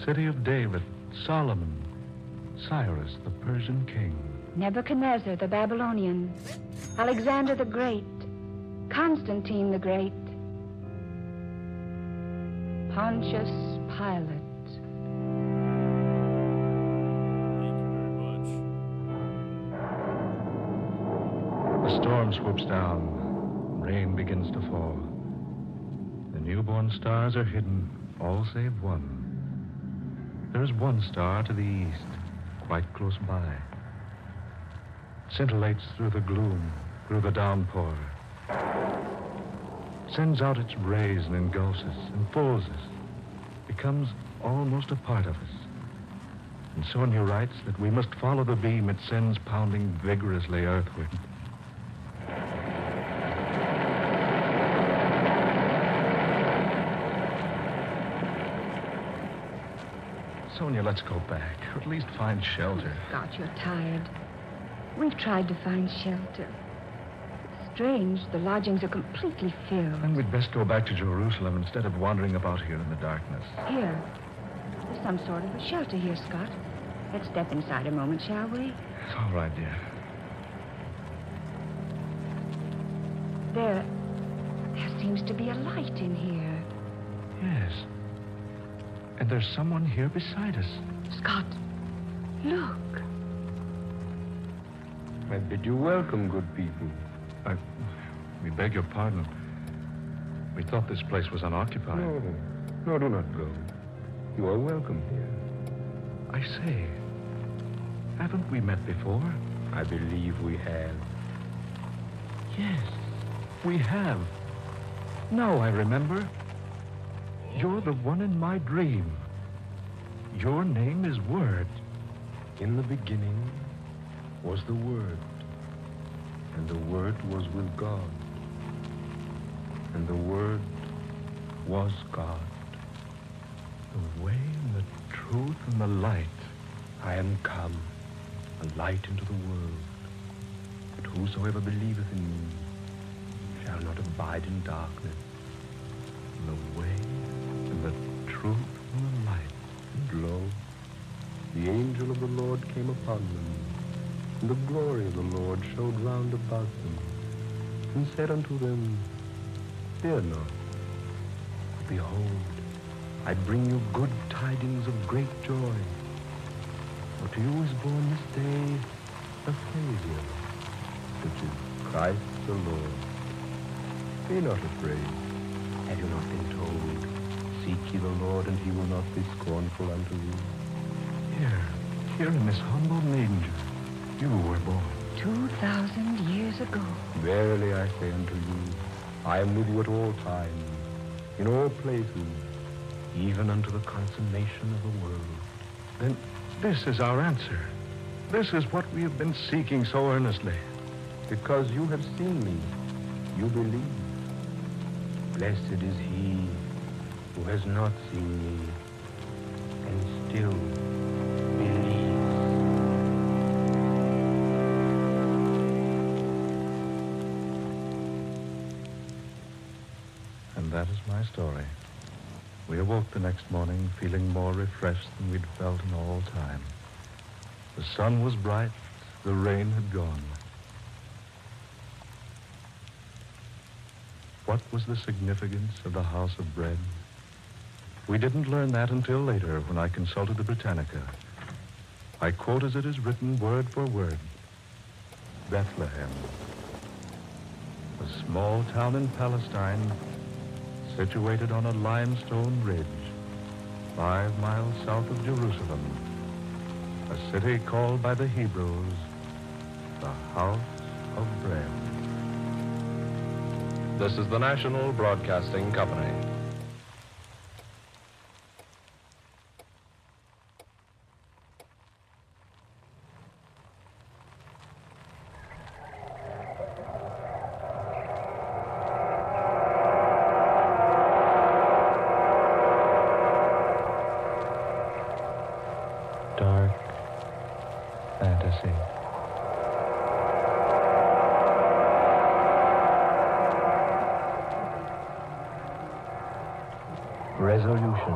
City of David, Solomon, Cyrus, the Persian king. Nebuchadnezzar, the Babylonian, Alexander the Great, Constantine the Great, Pontius Pilate. The storm swoops down. Rain begins to fall. The newborn stars are hidden, all save one. There is one star to the east, quite close by. It scintillates through the gloom, through the downpour. Sends out its rays and engulfs us, enfolds us, becomes almost a part of us. And Sonia writes that we must follow the beam it sends pounding vigorously earthward. Sonia, let's go back, or at least find shelter. Scott, you're tired. We've tried to find shelter. It's strange, the lodgings are completely filled. Then we'd best go back to Jerusalem instead of wandering about here in the darkness. Here. There's some sort of a shelter here, Scott. Let's step inside a moment, shall we? It's all right, dear. There seems to be a light in here. Yes. And there's someone here beside us. Scott, look. I bid you welcome, good people. We beg your pardon. We thought this place was unoccupied. No, do not go. You are welcome here. I say, haven't we met before? I believe we have. Yes, we have. Now I remember. You're the one in my dream. Your name is Word. In the beginning was the Word, and the Word was with God, and the Word was God. The way and the truth and the light. I am come, a light into the world, that whosoever believeth in me shall not abide in darkness. The way and the truth and the light. And lo, the angel of the Lord came upon them, and the glory of the Lord showed round about them, and said unto them, Fear not. Behold, I bring you good tidings of great joy. For to you is born this day a Savior, which is Christ the Lord. Be not afraid. Have you not been told, Seek ye the Lord, and he will not be scornful unto you? Here in this humble manger, you were born. 2,000 years ago. Verily I say unto you, I am with you at all times, in all places, even unto the consummation of the world. Then this is our answer. This is what we have been seeking so earnestly. Because you have seen me, you believe. Blessed is he who has not seen me and still believes. And that is my story. We awoke the next morning feeling more refreshed than we'd felt in all time. The sun was bright, the rain had gone. What was the significance of the house of bread? We didn't learn that until later when I consulted the Britannica. I quote as it is written word for word. Bethlehem, a small town in Palestine situated on a limestone ridge 5 miles south of Jerusalem, a city called by the Hebrews the House of Bread. This is the National Broadcasting Company. say. Resolution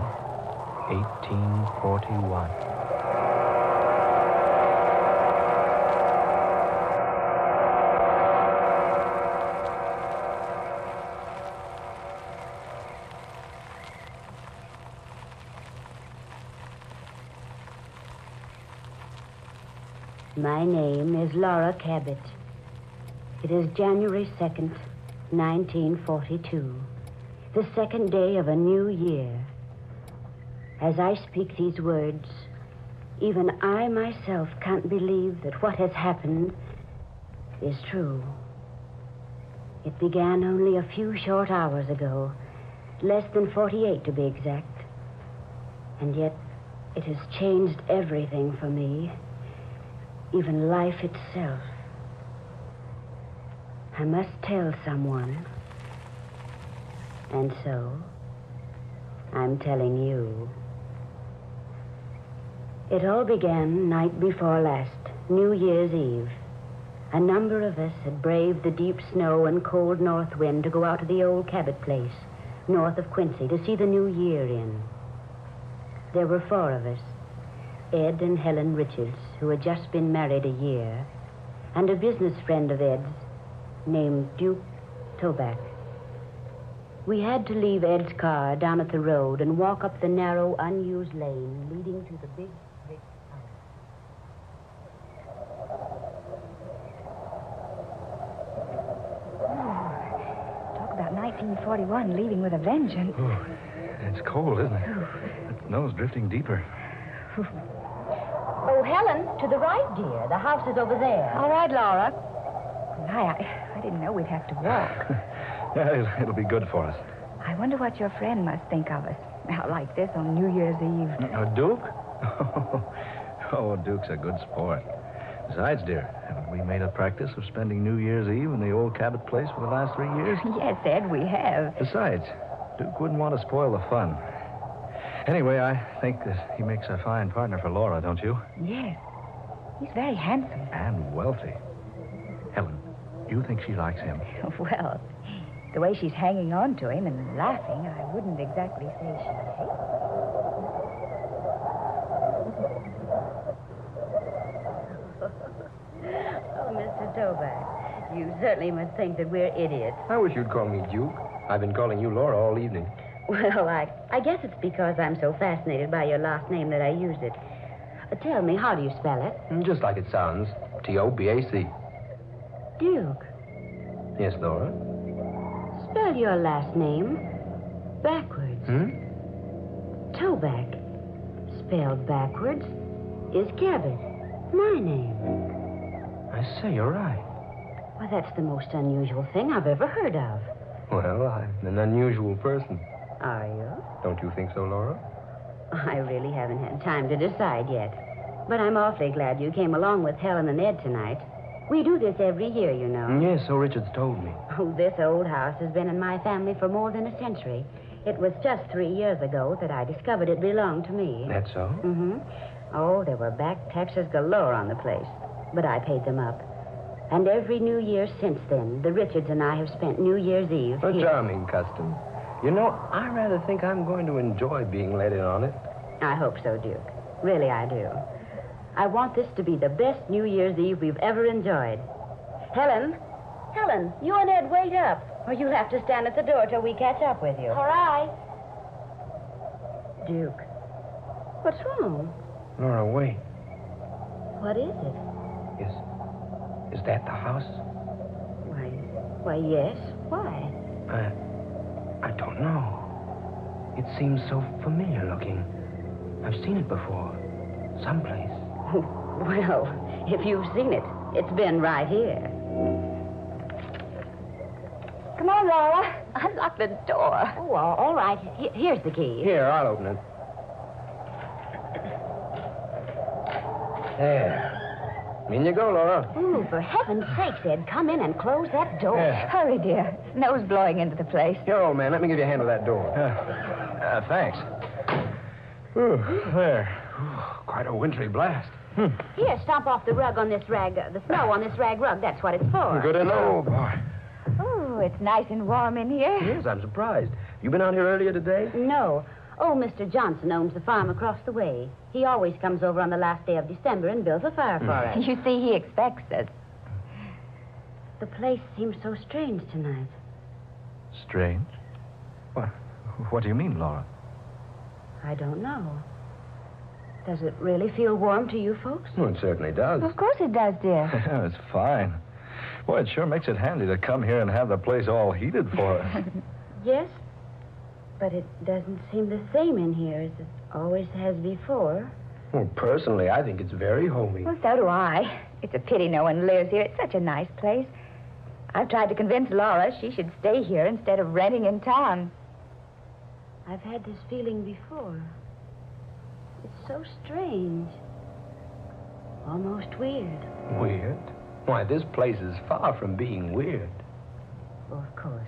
1841. My name is Laura Cabot. It is January 2nd, 1942, the second day of a new year. As I speak these words, even I myself can't believe that what has happened is true. It began only a few short hours ago, less than 48 to be exact. And yet it has changed everything for me. Even life itself. I must tell someone. And so, I'm telling you. It all began night before last, New Year's Eve. A number of us had braved the deep snow and cold north wind to go out to the old Cabot place, north of Quincy, to see the new year in. There were 4 of us. Ed and Helen Richards, who had just been married a year, and a business friend of Ed's named Duke Toback. We had to leave Ed's car down at the road and walk up the narrow, unused lane leading to the big brick house. Talk about 1941 leaving with a vengeance. Oh, it's cold, isn't it? The snow's drifting deeper. Oh, Helen, to the right, dear. The house is over there. All right, Laura. I didn't know we'd have to walk. Yeah, it'll be good for us. I wonder what your friend must think of us out like this on New Year's Eve. Duke? Oh, Duke's a good sport. Besides, dear, haven't we made a practice of spending New Year's Eve in the old Cabot place for the last 3 years? Yes, Ed, we have. Besides, Duke wouldn't want to spoil the fun. Anyway, I think that he makes a fine partner for Laura, don't you? Yes. He's very handsome. And wealthy. Helen, you think she likes him? Well, the way she's hanging on to him and laughing, I wouldn't exactly say she hates him. Oh, Mr. Toback, you certainly must think that we're idiots. I wish you'd call me Duke. I've been calling you Laura all evening. Well, I guess it's because I'm so fascinated by your last name that I use it. Tell me, how do you spell it? Just like it sounds. T-O-B-A-C. Duke. Yes, Laura? Spell your last name backwards. Toback, spelled backwards, is Cabot. My name. I say, you're right. Well, that's the most unusual thing I've ever heard of. Well, I'm an unusual person. Are you? Don't you think so, Laura? I really haven't had time to decide yet. But I'm awfully glad you came along with Helen and Ed tonight. We do this every year, you know. Yes, so Richard's told me. Oh, this old house has been in my family for more than a century. It was just 3 years ago that I discovered it belonged to me. That's so? Mm-hmm. Oh, there were back taxes galore on the place, but I paid them up. And every New Year since then, the Richards and I have spent New Year's Eve A here. charming custom. You know, I rather think I'm going to enjoy being let in on it. I hope so, Duke. Really, I do. I want this to be the best New Year's Eve we've ever enjoyed. Helen, you and Ed wait up, or you'll have to stand at the door till we catch up with you. All right. Duke, what's wrong? Laura, wait. What is it? Is that the house? Why, yes. Why? I don't know. It seems so familiar looking. I've seen it before. Someplace. Well, if you've seen it, it's been right here. Come on, Laura. Unlock the door. Oh, all right. Here's the key. Here, I'll open it. There. In you go, Laura. Ooh, for heaven's sakes, Ed, come in and close that door. Yeah. Hurry, dear. Snow's blowing into the place. Here, old man, let me give you a hand with that door. Thanks. There. Quite a wintry blast. Here, stomp off the rug on this rag, the snow on this rag rug. That's what it's for. Good to know, boy. Oh, it's nice and warm in here. Yes, I'm surprised. You been out here earlier today? No. Oh, Mr. Johnson owns the farm across the way. He always comes over on the last day of December and builds a fire for us. You see, he expects us. The place seems so strange tonight. Strange? What do you mean, Laura? I don't know. Does it really feel warm to you folks? Well, it certainly does. Of course it does, dear. Yeah, it's fine. Boy, it sure makes it handy to come here and have the place all heated for us. Yes, but it doesn't seem the same in here as it always has before. Well, personally, I think it's very homey. Well, so do I. It's a pity no one lives here. It's such a nice place. I've tried to convince Laura she should stay here instead of renting in town. I've had this feeling before. It's so strange. Almost weird. Weird? Why, this place is far from being weird. Oh, of course.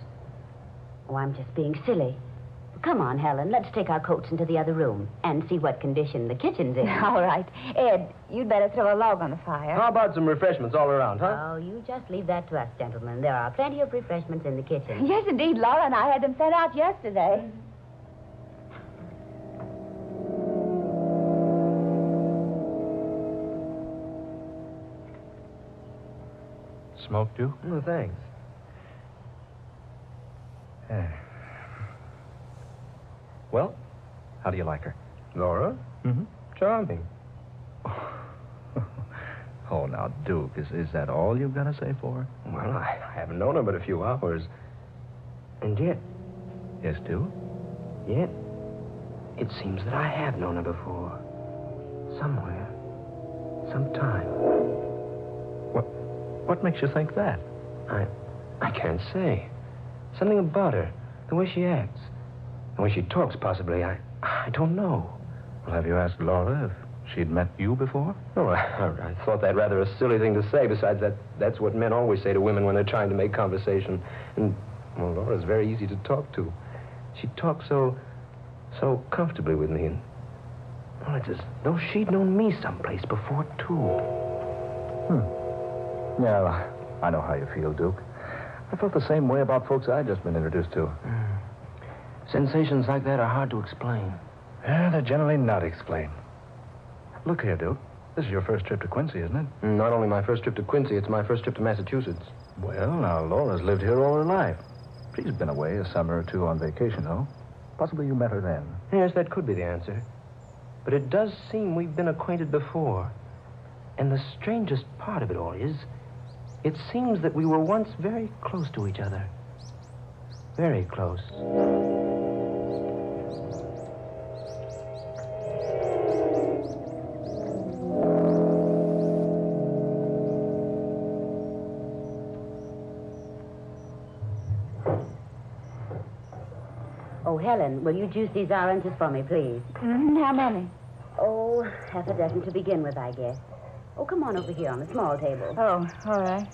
Oh, I'm just being silly. Come on, Helen. Let's take our coats into the other room and see what condition the kitchen's in. All right. Ed, you'd better throw a log on the fire. How about some refreshments all around, huh? Oh, you just leave that to us, gentlemen. There are plenty of refreshments in the kitchen. Yes, indeed. Laura and I had them sent out yesterday. Smoke, Duke? No, thanks. Well, how do you like her? Laura? Mm-hmm. Charming. Oh, now, Duke, is that all you've got to say for her? Well, I haven't known her but a few hours. And yet, Yes, Duke? yet, it seems that I have known her before. Somewhere. Sometime. What makes you think that? I can't say. Something about her. The way she acts. The way she talks, possibly. I don't know. Well, have you asked Laura if she'd met you before? No, I thought that rather a silly thing to say. Besides, that's what men always say to women when they're trying to make conversation. And, well, Laura's very easy to talk to. She talks so comfortably with me. And, well, it's as though she'd known me someplace before, too. Yeah, I know how you feel, Duke. I felt the same way about folks I'd just been introduced to. Sensations like that are hard to explain. Yeah, they're generally not explained. Look here, Duke. This is your first trip to Quincy, isn't it? Not only my first trip to Quincy, it's my first trip to Massachusetts. Well, now, Laura's lived here all her life. She's been away a summer or two on vacation, though. Possibly you met her then. Yes, that could be the answer. But it does seem we've been acquainted before. And the strangest part of it all is, it seems that we were once very close to each other. Very close. Oh, Helen, will you juice these oranges for me, please? How many? Oh, half a dozen to begin with, I guess. Oh, come on over here on the small table. Oh, all right.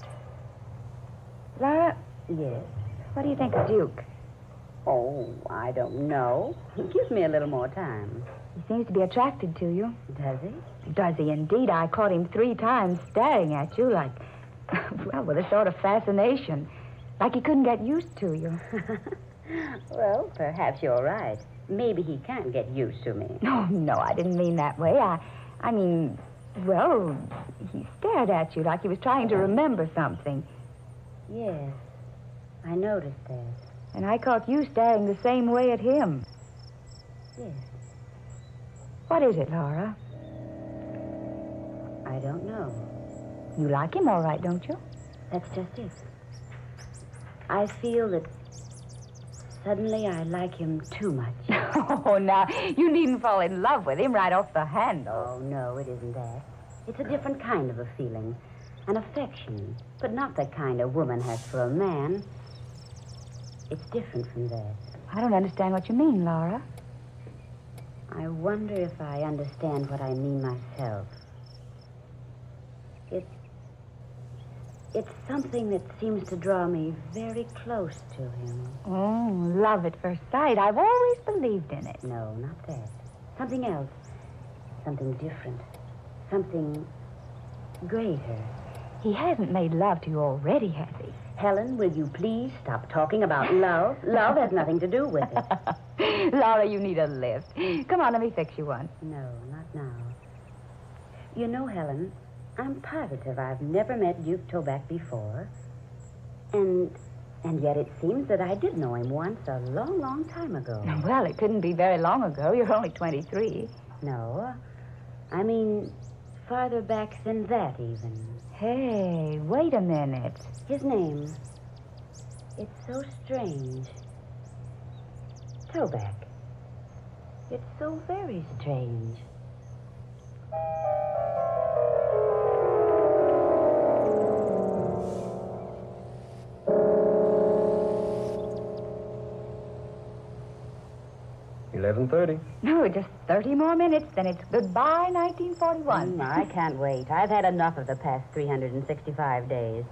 Laura, Yes. what do you think of Duke? Oh, I don't know. Give me a little more time. He seems to be attracted to you. Does he? Does he indeed? I caught him 3 times staring at you like, well, with a sort of fascination. Like he couldn't get used to you. Well, perhaps you're right. Maybe he can't get used to me. No, I didn't mean that way. I mean, well, he stared at you like he was trying to remember something. Yes, I noticed that. And I caught you staring the same way at him. Yes, What is it, Laura? I don't know. You like him all right, don't you? That's just it. I feel that suddenly I like him too much. Oh, now, you needn't fall in love with him right off the handle. Oh, no, it isn't that. It's a different kind of a feeling. An affection. But not the kind a woman has for a man. It's different from that. I don't understand what you mean, Laura. I wonder if I understand what I mean myself. It's something that seems to draw me very close to him. Oh, love at first sight. I've always believed in it. No, not that. Something else. Something different. something greater. He hasn't made love to you already, has he? Helen, will you please stop talking about love? Love has nothing to do with it. Laura, you need a lift. Come on, let me fix you one. No, not now. You know, Helen, I'm positive I've never met Duke Toback before. And yet it seems that I did know him once a long, long time ago. Well, it couldn't be very long ago. You're only 23. No, I mean farther back than that, even. Hey, wait a minute. His name. It's so strange. Toback. It's so very strange. $11:30. No, just 30 more minutes, then it's goodbye 1941. I can't wait. I've had enough of the past 365 days.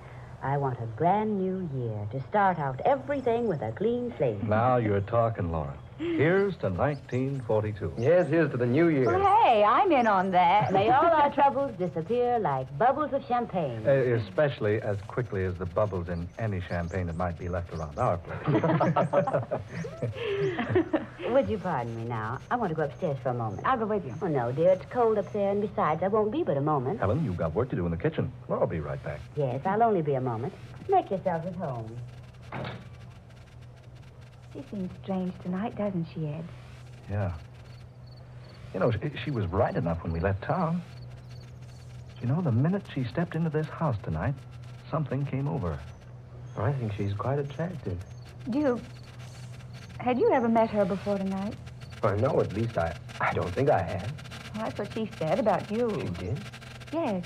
I want a brand new year to start out everything with a clean slate. Now you're talking, Laura. Here's to 1942. Yes, here's to the new year. Well, hey, I'm in on that. May all our troubles disappear like bubbles of champagne. Especially as quickly as the bubbles in any champagne that might be left around our place. Would you pardon me now? I want to go upstairs for a moment. I'll go with you. Oh, no, dear. It's cold up there, and besides, I won't be but a moment. Helen, you've got work to do in the kitchen. Well, I'll be right back. Yes, I'll only be a moment. Make yourself at home. She seems strange tonight, doesn't she, Ed? Yeah. You know, she was right enough when we left town. You know, the minute she stepped into this house tonight, something came over her. I think she's quite attractive. Duke, had you ever met her before tonight? Well, no, at least I don't think I have. Well, that's what she said about you. She did? Yes.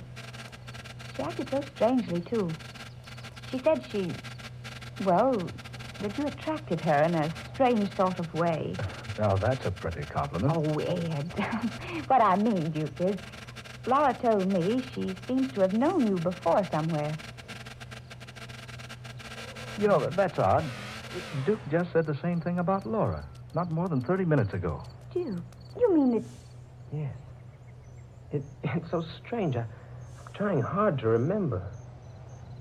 She acted so strangely, too. She said that you attracted her in a strange sort of way. Now, that's a pretty compliment. Oh, Ed. What I mean, Duke, is Laura told me she seems to have known you before somewhere. You know, that's odd. Duke just said the same thing about Laura, not more than 30 minutes ago. Duke, you mean that... Yes. It's so strange. I'm trying hard to remember.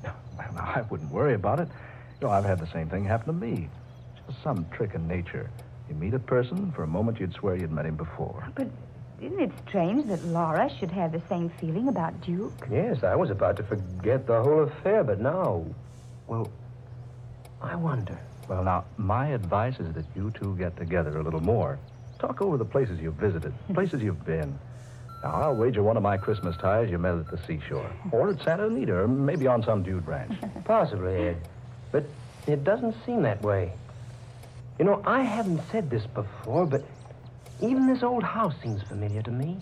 Well, now, I wouldn't worry about it. You know, I've had the same thing happen to me. Just some trick in nature. You meet a person, for a moment you'd swear you'd met him before. But isn't it strange that Laura should have the same feeling about Duke? Yes, I was about to forget the whole affair, but now... Well, I wonder. Well, now, my advice is that you two get together a little more. Talk over the places you've visited, places you've been. Now, I'll wager one of my Christmas ties you met at the seashore. Or at Santa Anita, or maybe on some dude ranch. Possibly, Ed. But it doesn't seem that way. You know, I haven't said this before, but even this old house seems familiar to me.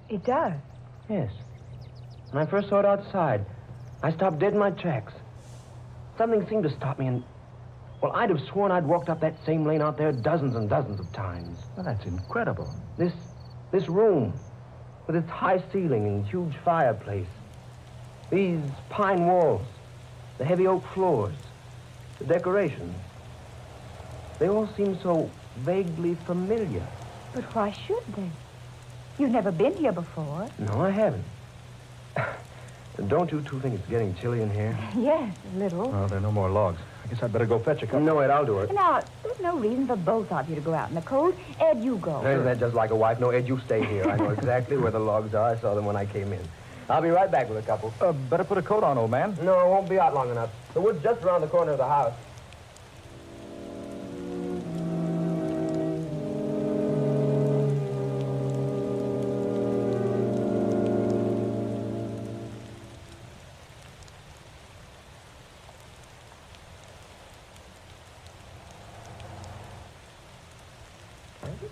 It does. Yes. When I first saw it outside, I stopped dead in my tracks. Something seemed to stop me, and... Well, I'd have sworn I'd walked up that same lane out there dozens and dozens of times. Well, that's incredible. This room, with its high ceiling and huge fireplace. These pine walls, the heavy oak floors, the decorations. They all seem so vaguely familiar. But why should they? You've never been here before. No, I haven't. Don't you two think it's getting chilly in here? Yes, a little. Oh, there are no more logs. I guess I'd better go fetch a couple. No, Ed, I'll do it. Now, there's no reason for both of you to go out in the cold. Ed, you go. Isn't that just like a wife? No, Ed, you stay here. I know exactly where the logs are. I saw them when I came in. I'll be right back with a couple. Better put a coat on, old man. No, it won't be out long enough. The wood's just around the corner of the house.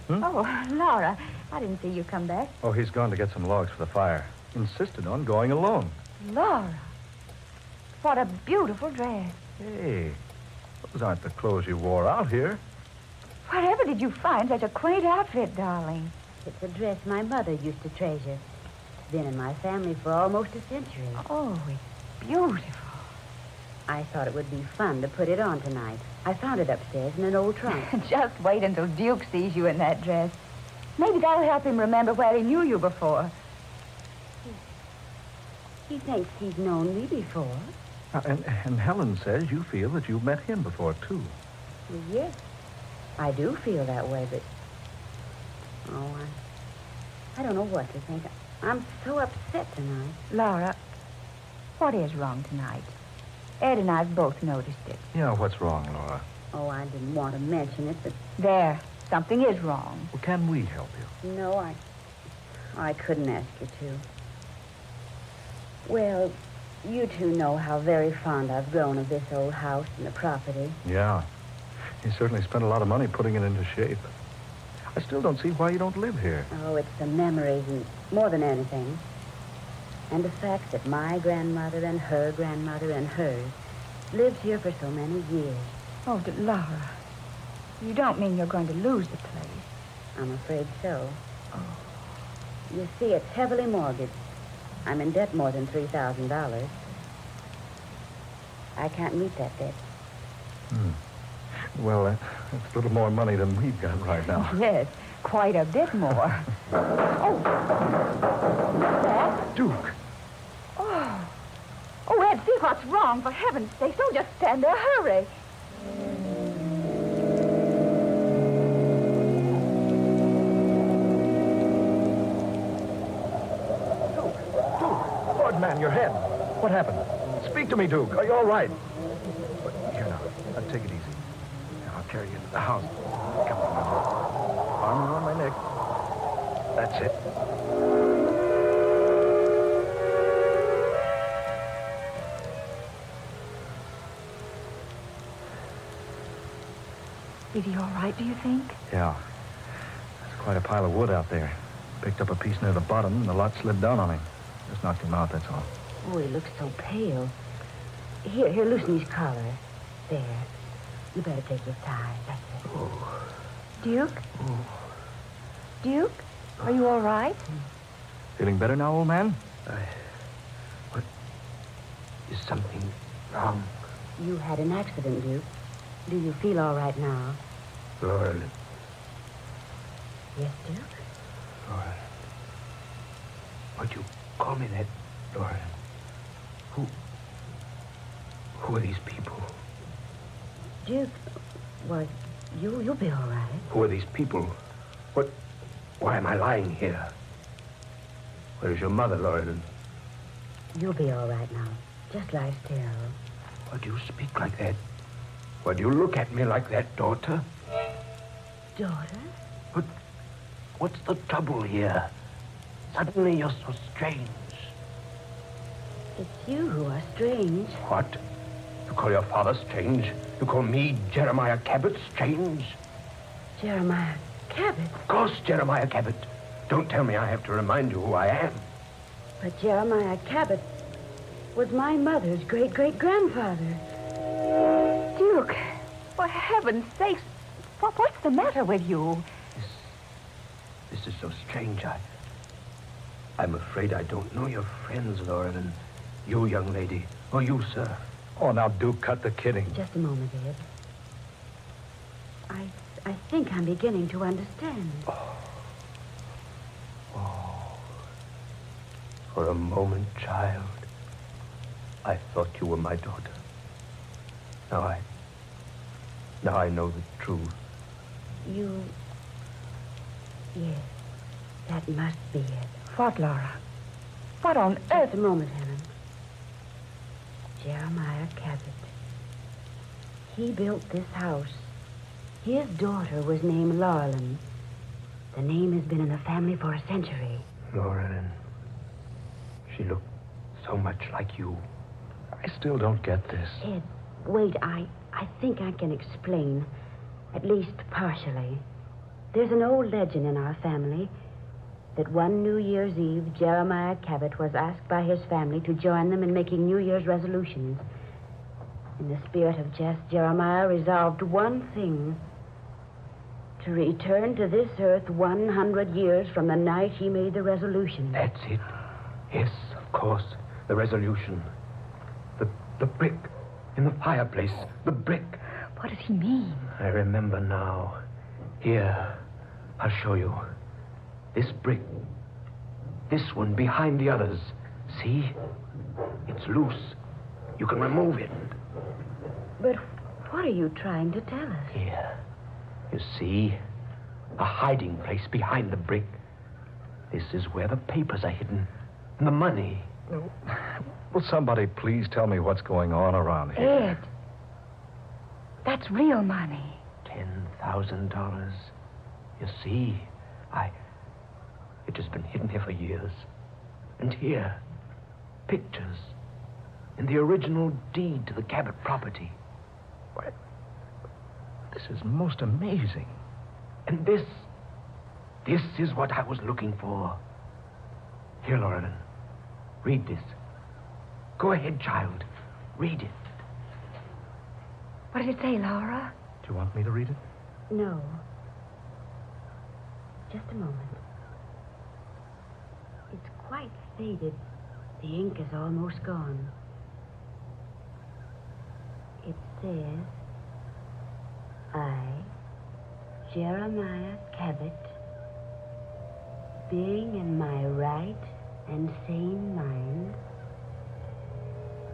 Oh, Laura, I didn't see you come back. Oh, he's gone to get some logs for the fire. Insisted on going alone. Laura, what a beautiful dress. Hey, those aren't the clothes you wore out here. Wherever did you find such a quaint outfit, darling? It's a dress my mother used to treasure. It's been in my family for almost a century. Oh, it's beautiful. I thought it would be fun to put it on tonight. I found it upstairs in an old trunk. Just wait until Duke sees you in that dress. Maybe that'll help him remember where he knew you before. He thinks he's known me before. And Helen says you feel that you've met him before, too. Well, yes, I do feel that way, but... Oh, I don't know what to think. I'm so upset tonight. Laura, what is wrong tonight? Ed and I've both noticed it. Yeah, what's wrong, Laura? Oh, I didn't want to mention it, but... There. Something is wrong. Well, can we help you? No, I couldn't ask you to. Well, you two know how very fond I've grown of this old house and the property. Yeah. You certainly spent a lot of money putting it into shape. I still don't see why you don't live here. Oh, it's the memories and more than anything. And the fact that my grandmother and her grandmother and hers lived here for so many years. Oh, but Laura, you don't mean you're going to lose the place? I'm afraid so. Oh. You see, it's heavily mortgaged. I'm in debt more than $3,000. I can't meet that debt. Well, that's a little more money than we've got right now. Yes, quite a bit more. Oh, what's that? Duke. Oh. Oh, Ed, see what's wrong. For heaven's sake, don't just stand there. Hurry. Duke, Lord, man, your head. What happened? Speak to me, Duke. Are you all right? Here now, take it easy. I'll carry you into the house. Come on now. Arm around my neck. That's it. Is he all right, do you think? Yeah. There's quite a pile of wood out there. Picked up a piece near the bottom, and the lot slid down on him. Just knocked him out, that's all. Oh, he looks so pale. Here, loosen his collar. There. You better take his tie. That's it. Oh. Duke? Oh. Duke? Are you all right? Feeling better now, old man? What? Is something wrong? You had an accident, Duke. Do you feel all right now? Laurel. Yes, Duke? Laurel. Why'd you call me that, Laurel? Who are these people? Duke, well, you'll be all right. Who are these people? Why am I lying here? Where's your mother, Laurel? You'll be all right now. Just lie still. Why do you speak like that? Why do you look at me like that, daughter? Daughter? But what's the trouble here? Suddenly you're so strange. It's you who are strange. What? You call your father strange? You call me, Jeremiah Cabot, strange? Jeremiah Cabot? Of course, Jeremiah Cabot. Don't tell me I have to remind you who I am. But Jeremiah Cabot was my mother's great-great-grandfather. Duke, for heaven's sakes, what's the matter with you? This is so strange. I'm afraid I don't know your friends, Laura, and you, young lady, or you, sir. Oh, now, Duke, cut the kidding. Just a moment, Ed. I think I'm beginning to understand. Oh. For a moment, child, I thought you were my daughter. Now I know the truth. You... Yes, that must be it. What, Laura? What on earth? Just a moment, Helen. Jeremiah Cabot. He built this house. His daughter was named Laurelyn. The name has been in the family for a century. Laurelyn. She looked so much like you. I still don't get this. Ed, wait, I think I can explain, at least partially. There's an old legend in our family that one New Year's Eve, Jeremiah Cabot was asked by his family to join them in making New Year's resolutions. In the spirit of jest, Jeremiah resolved one thing: to return to this earth 100 years from the night he made the resolution. That's it. Yes, of course, the resolution. The brick in the fireplace, the brick. What does he mean? I remember now. Here, I'll show you. This brick, this one behind the others, See? It's loose. You can remove it. But what are you trying to tell us? Here. You see? A hiding place behind the brick. This is where the papers are hidden. And the money. Will somebody please tell me what's going on around here? Ed, that's real money. $10,000. You see? It has been hidden here for years. And here, pictures. In the original deed to the Cabot property. Why, this is most amazing. And this is what I was looking for. Here, Laurelyn, read this. Go ahead, child. Read it. What did it say, Laura? Do you want me to read it? No. Just a moment. It's quite faded. The ink is almost gone. It says, I, Jeremiah Cabot, being in my right and sane mind,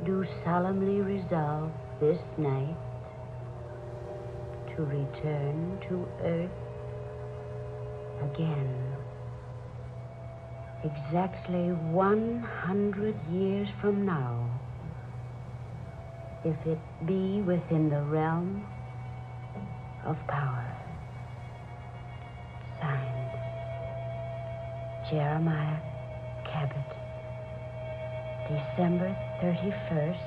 do solemnly resolve this night to return to earth again. Exactly 100 years from now, if it be within the realm of power. Signed, Jeremiah Cabot, December 31st,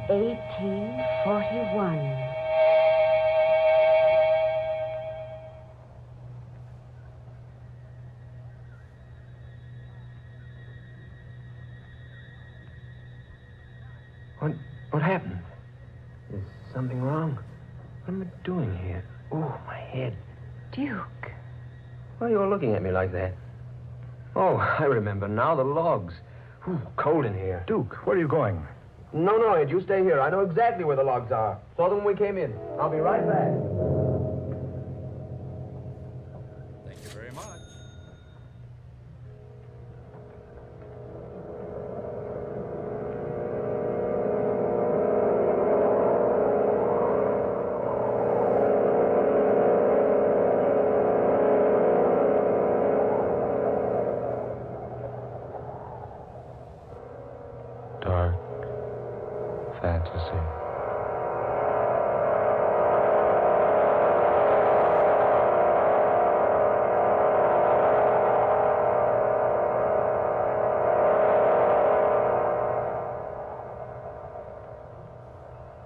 1841. What happened? Is something wrong? What am I doing here? Oh, my head. Duke. Why are you all looking at me like that? Oh, I remember now, the logs. Ooh, cold in here. Duke, where are you going? No, Ed, you stay here. I know exactly where the logs are. Saw them when we came in. I'll be right back. Thank you very much. Dark fantasy.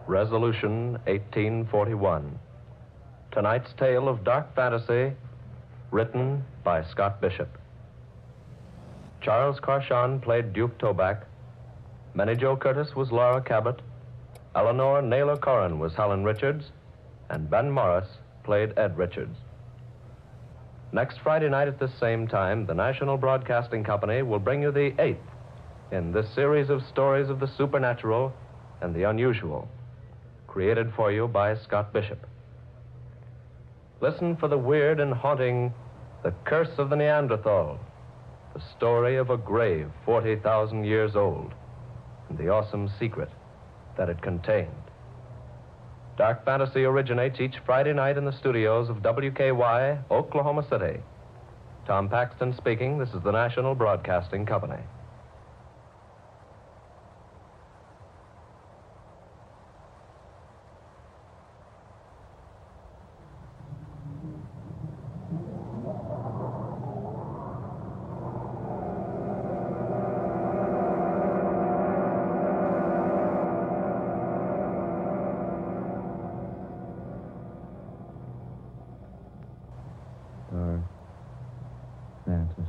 Resolution 1841. Tonight's tale of dark fantasy, written by Scott Bishop. Charles Carshon played Duke Toback. Minnie Jo Curtis was Laura Cabot. Eleanor Naylor Corrin was Helen Richards. And Ben Morris played Ed Richards. Next Friday night at this same time, the National Broadcasting Company will bring you the 8th in this series of stories of the supernatural and the unusual, created for you by Scott Bishop. Listen for the weird and haunting The Curse of the Neanderthal, the story of a grave 40,000 years old, and the awesome secret that it contained. Dark Fantasy originates each Friday night in the studios of WKY, Oklahoma City. Tom Paxton speaking. This is the National Broadcasting Company. Dark fantasy.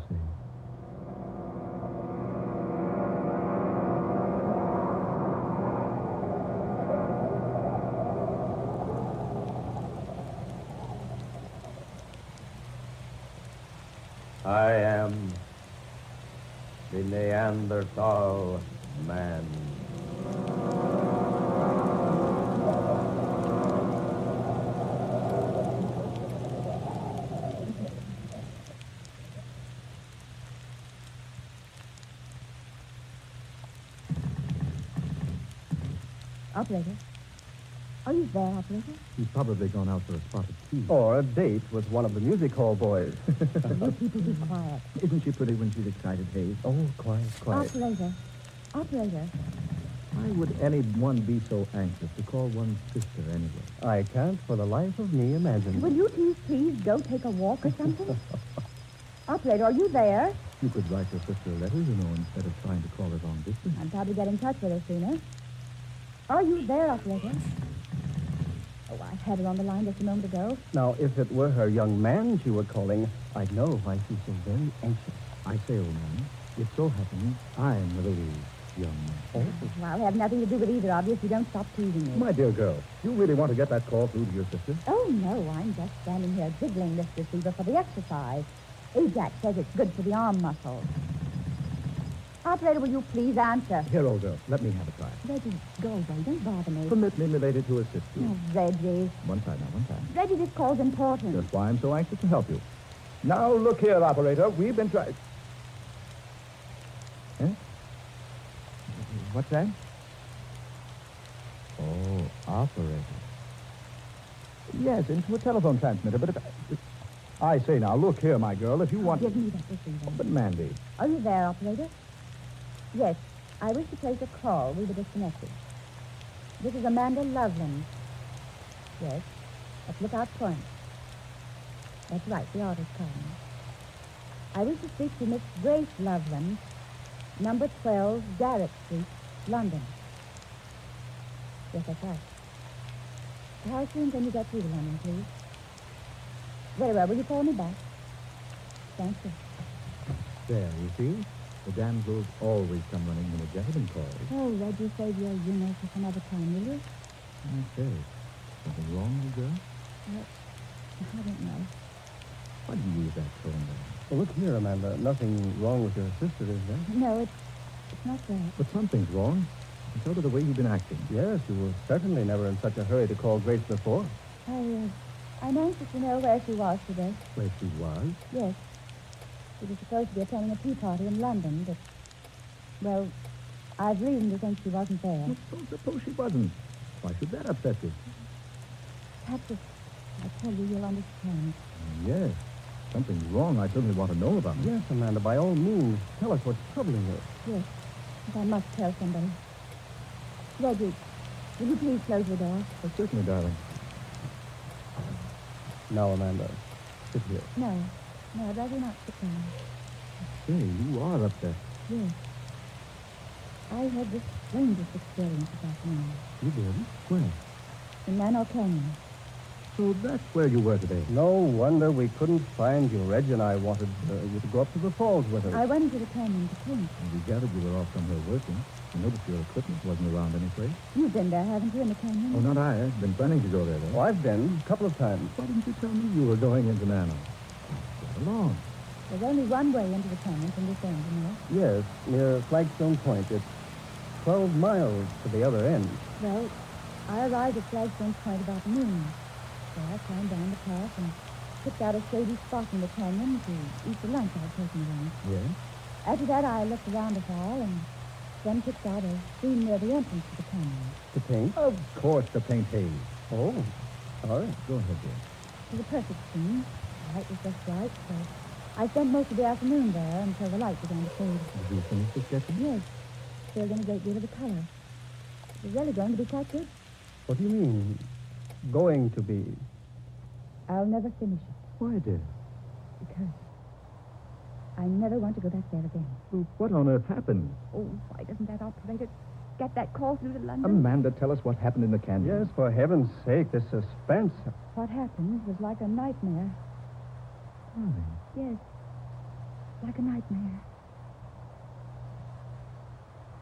I am the Neanderthal man. Operator? Are you there, operator? He's probably gone out for a spot of tea. Or a date with one of the music hall boys. You people be quiet. Isn't she pretty when she's excited, Hayes? Oh, quiet. Operator. Operator. Why would anyone be so anxious to call one's sister anyway? I can't for the life of me imagine. Will you please go take a walk or something? Operator, are you there? You could write your sister a letter, you know, instead of trying to call her long distance. I'd probably get in touch with her sooner. Are you there, operator? Oh, I had her on the line just a moment ago. Now, if it were her young man she were calling, I'd know why she's so very anxious. I say, old man, it so happens I'm the lady's young man. Oh, well, I'll have nothing to do with either of you if you don't stop teasing me. My dear girl, you really want to get that call through to your sister? Oh, no, I'm just standing here jiggling this receiver for the exercise. Ajax says it's good for the arm muscles. Operator, will you please answer? Here, old girl, let me have a try. Reggie, go away. Don't bother me. Permit me, milady, to assist you. Oh, Reggie. One time. Reggie, this call's important. That's why I'm so anxious to help you. Now, look here, operator. We've been trying... Eh? What's that? Oh, operator. Yes, into a telephone transmitter, but I say now, look here, my girl, if you want... Give me that receiver. But, Mandy... Are you there, operator? Yes, I wish to place a call. We were disconnected. This is Amanda Loveland. Yes, at Lookout Point. That's right, the order's calling. I wish to speak to Miss Grace Loveland, number 12, Garrett Street, London. Yes, that's right. How soon can you get through to London, please? Very well, will you call me back? Thank you. There, you see? The damsels always come running when a gentleman calls. Oh, Reggie, save your humor for some other time, will you? I say, something wrong, old girl? Well, I don't know. Why do you use that tone there? Well, look here, Amanda. Nothing wrong with your sister, is there? No, it's not that. But something's wrong. And so to the way you've been acting. Yes, you were certainly never in such a hurry to call Grace before. I'm anxious to know where she was today. Where she was? Yes. She was supposed to be attending a tea party in London, but, well, I've reason to think she wasn't there. Well, so suppose she wasn't. Why should that upset you? Perhaps if I tell you, you'll understand. Yes. Something's wrong. I certainly want to know about it. Yes, Amanda, by all means, tell us what's troubling you. Yes, but I must tell somebody. Reggie, will you please close the door? Oh, certainly, darling. Now, Amanda, sit here. No, I'd rather not sit down. Say, you are upset. Yes. I had the strangest experience this afternoon. You did? Where? In Manor Canyon. So that's where you were today. No wonder we couldn't find you. Reggie and I wanted you to go up to the falls with us. I went into the canyon to think. And we gathered you were off somewhere working. I noticed your equipment wasn't around any place. You've been there, haven't you, in the canyon? Oh, not I. I've been planning to go there, though. Oh, I've been a couple of times. Why didn't you tell me you were going into Nano? Get along. There's only one way into the canyon from this end, you know. Yes, near Flagstone Point. It's 12 miles to the other end. Well, I arrived at Flagstone Point about noon. So I climbed down the path and picked out a shady spot in the canyon to eat the lunch I'd taken along. Yes? After that, I looked around a while and then picked out a scene near the entrance to the canyon. To paint? Of course, to paint Hayes. Oh, all right. Go ahead, dear. It was a perfect scene. The light was just right, so I spent most of the afternoon there until the light began to fade. Did you finish the sketching? Yes, filled in a great deal of the color. It was really going to be quite good. What do you mean, going to be? I'll never finish it Why, dear? because I never want to go back there again. Well, what on earth happened? Oh, why doesn't that operator get that call through to London? Amanda, tell us what happened in the canyon. Yes, for heaven's sake, this suspense. What happened was like a nightmare. Darling. Yes, like a nightmare.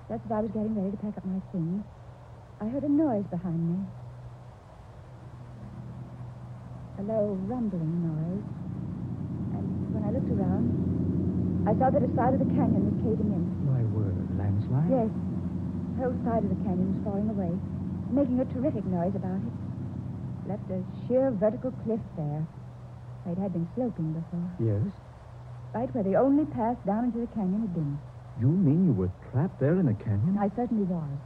Just as I was getting ready to pack up my things, I heard a noise behind me. A low, rumbling noise. And when I looked around, I saw that a side of the canyon was caving in. My word, landslide? Yes, the whole side of the canyon was falling away, making a terrific noise about it. Left a sheer vertical cliff there. It had been sloping before. Yes? Right where the only path down into the canyon had been. You mean you were trapped there in a canyon? I certainly was.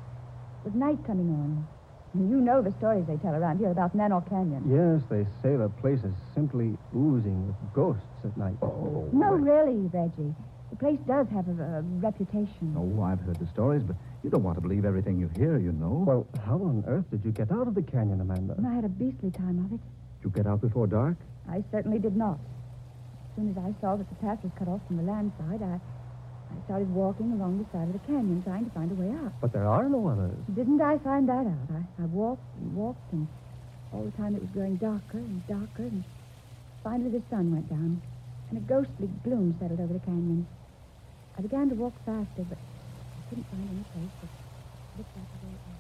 With night coming on, You know the stories they tell around here about Nano Canyon. Yes, they say the place is simply oozing with ghosts at night. Oh. No, really, Reggie. The place does have a reputation. Oh, I've heard the stories, but you don't want to believe everything you hear, you know. Well, how on earth did you get out of the canyon, Amanda? I had a beastly time of it. Did you get out before dark? I certainly did not. As soon as I saw that the path was cut off from the landside, I started walking along the side of the canyon, trying to find a way out. But there are no others. Didn't I find that out? I walked and walked, and all the time it was growing darker and darker, and finally the sun went down, and a ghostly gloom settled over the canyon. I began to walk faster, but I couldn't find any place that looked like the way it was.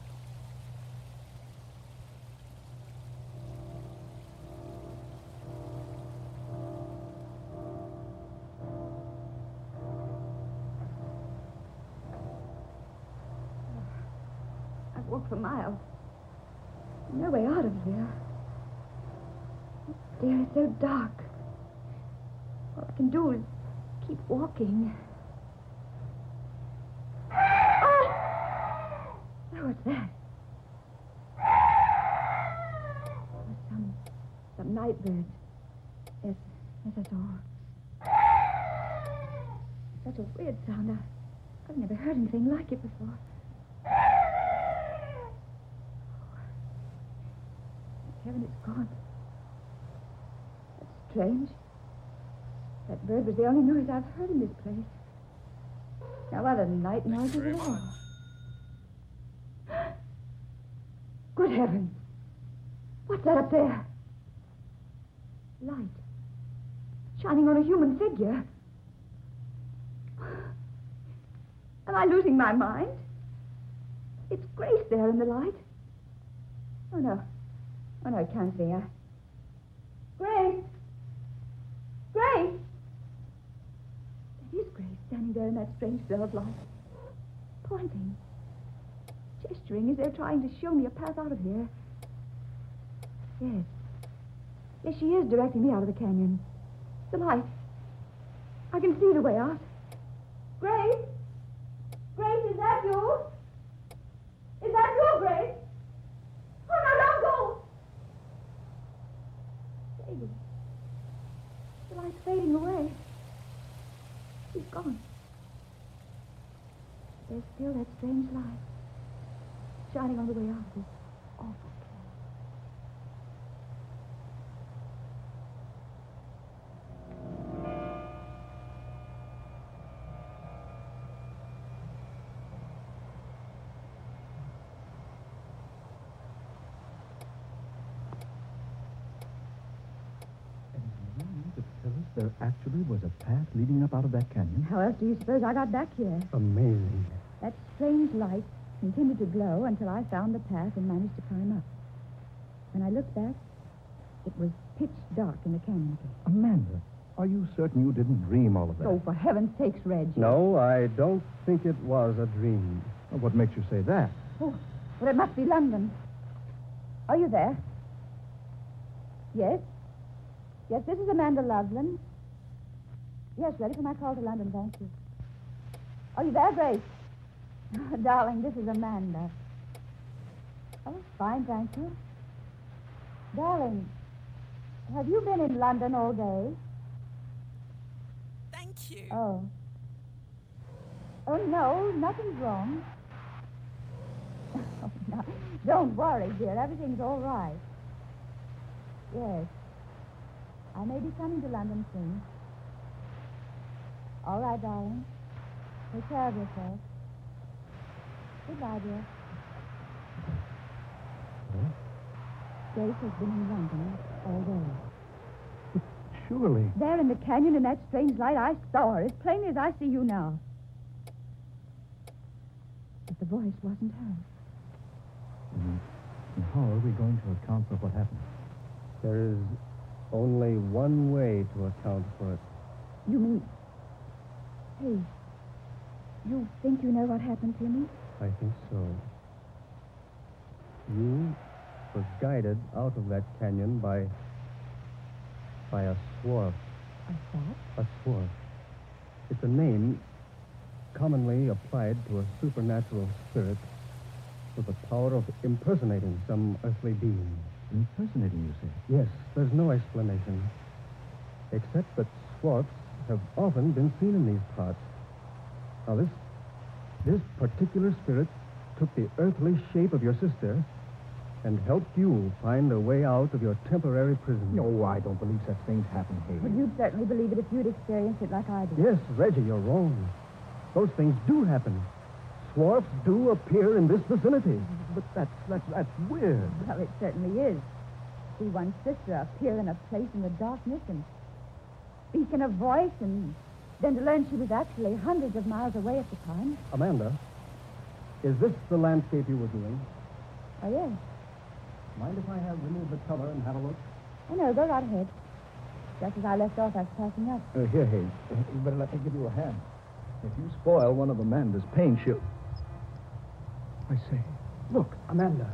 I've walked for miles. No way out of here. Oh, dear, it's so dark. All I can do is keep walking. What's that? Some night birds. Yes, that's all. Such a weird sound. I've never heard anything like it before. Thank heaven it's gone. That's strange. That bird was the only noise I've heard in this place. No other night noises at all. Good heavens. What's that up there? Light. Shining on a human figure. Am I losing my mind? It's Grace there in the light. Oh, no. Oh, no, it can't be. Grace! Grace! That is Grace standing there in that strange glow of light. Pointing. Gesturing as they're trying to show me a path out of here. Yes. Yes, she is directing me out of the canyon. The light. I can see the way out. Grace? Grace, is that you? Is that you, Grace? Oh, no, don't go! Fading. The light's fading away. She's gone. There's still that strange light. Shining on the way out of this awful place. There actually was a path leading up out of that canyon. How else do you suppose I got back here? Amazing. That strange light continued to glow until I found the path and managed to climb up. When I looked back, it was pitch dark in the canyon again. Amanda, are you certain you didn't dream all of that? Oh, for heaven's sakes, Reg. No, I don't think it was a dream. Well, what makes you say that? Oh, well, it must be London. Are you there? Yes? Yes, this is Amanda Loveland. Yes, ready for my call to London, thank you. Are you there, Grace? Darling, this is Amanda. Oh, fine, thank you. Darling, have you been in London all day? Thank you. Oh. Oh, no, nothing's wrong. Oh, no. Don't worry, dear. Everything's all right. Yes. I may be coming to London soon. All right, darling. Take care of yourself. Goodbye, dear. Huh? Grace has been in London all day. Surely. There in the canyon in that strange light, I saw her as plainly as I see you now. But the voice wasn't hers. And how are we going to account for what happened? There is only one way to account for it. You mean... Hey, you think you know what happened to me? I think so. You were guided out of that canyon by a swarf. A what? A swarf. It's a name commonly applied to a supernatural spirit with the power of impersonating some earthly being. Impersonating, you say? Yes, there's no explanation. Except that swarfs have often been seen in these parts. Now, this particular spirit took the earthly shape of your sister and helped you find a way out of your temporary prison. No, I don't believe such things happen, Hayes. Well, you'd certainly believe it if you'd experienced it like I did. Yes, Reggie, you're wrong. Those things do happen. Swarfs do appear in this vicinity. But that's weird. Well, it certainly is. See one's sister appear in a place in the darkness and speak in a voice, and then to learn she was actually hundreds of miles away at the time. Amanda, is this the landscape you were doing? Oh, yes. Mind if I have removed the cover and have a look? Oh, no, go right ahead. Just as I left off, I was passing up. Here, Hayes. You better let me give you a hand. If you spoil one of Amanda's paints, she'll... I say, Look, Amanda.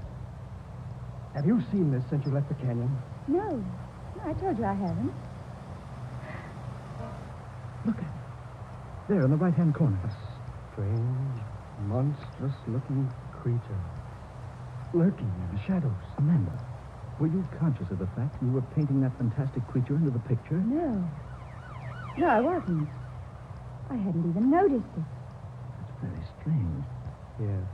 Have you seen this since you left the canyon? No, I told you I haven't. look at it. There in the right-hand corner. A strange, monstrous-looking creature. Lurking in the shadows. Amanda, were you conscious of the fact you were painting that fantastic creature into the picture? No, I wasn't. I hadn't even noticed it. That's very strange. Yes.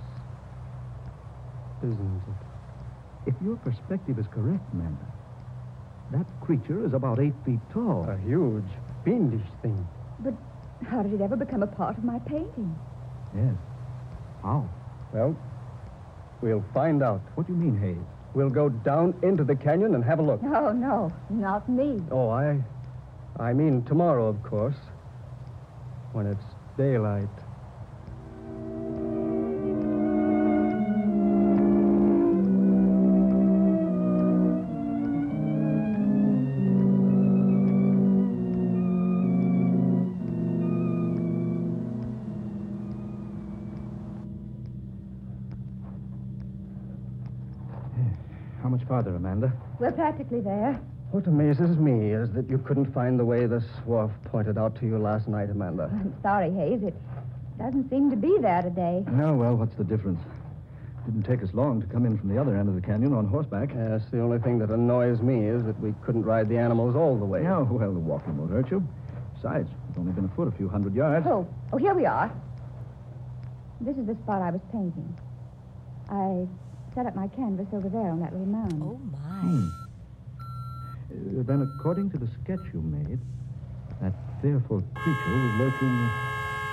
Isn't it? If your perspective is correct, Amanda, that creature is about 8 feet tall. A huge, fiendish thing. But how did it ever become a part of my painting? Yes. How? Well, we'll find out. What do you mean, Hayes? We'll go down into the canyon and have a look. No, not me. Oh, I mean tomorrow, of course. When it's daylight. How much farther, Amanda? We're practically there. What amazes me is that you couldn't find the way the swarf pointed out to you last night, Amanda. I'm sorry, Hayes. It doesn't seem to be there today. Oh, well, what's the difference? Didn't take us long to come in from the other end of the canyon on horseback. Yes, the only thing that annoys me is that we couldn't ride the animals all the way. Oh, well, the walking won't hurt you. Besides, we've only been afoot a few hundred yards. Oh, here we are. This is the spot I was painting. I set up my canvas over there on that little mound. Oh, my. Then, according to the sketch you made, that fearful creature was lurking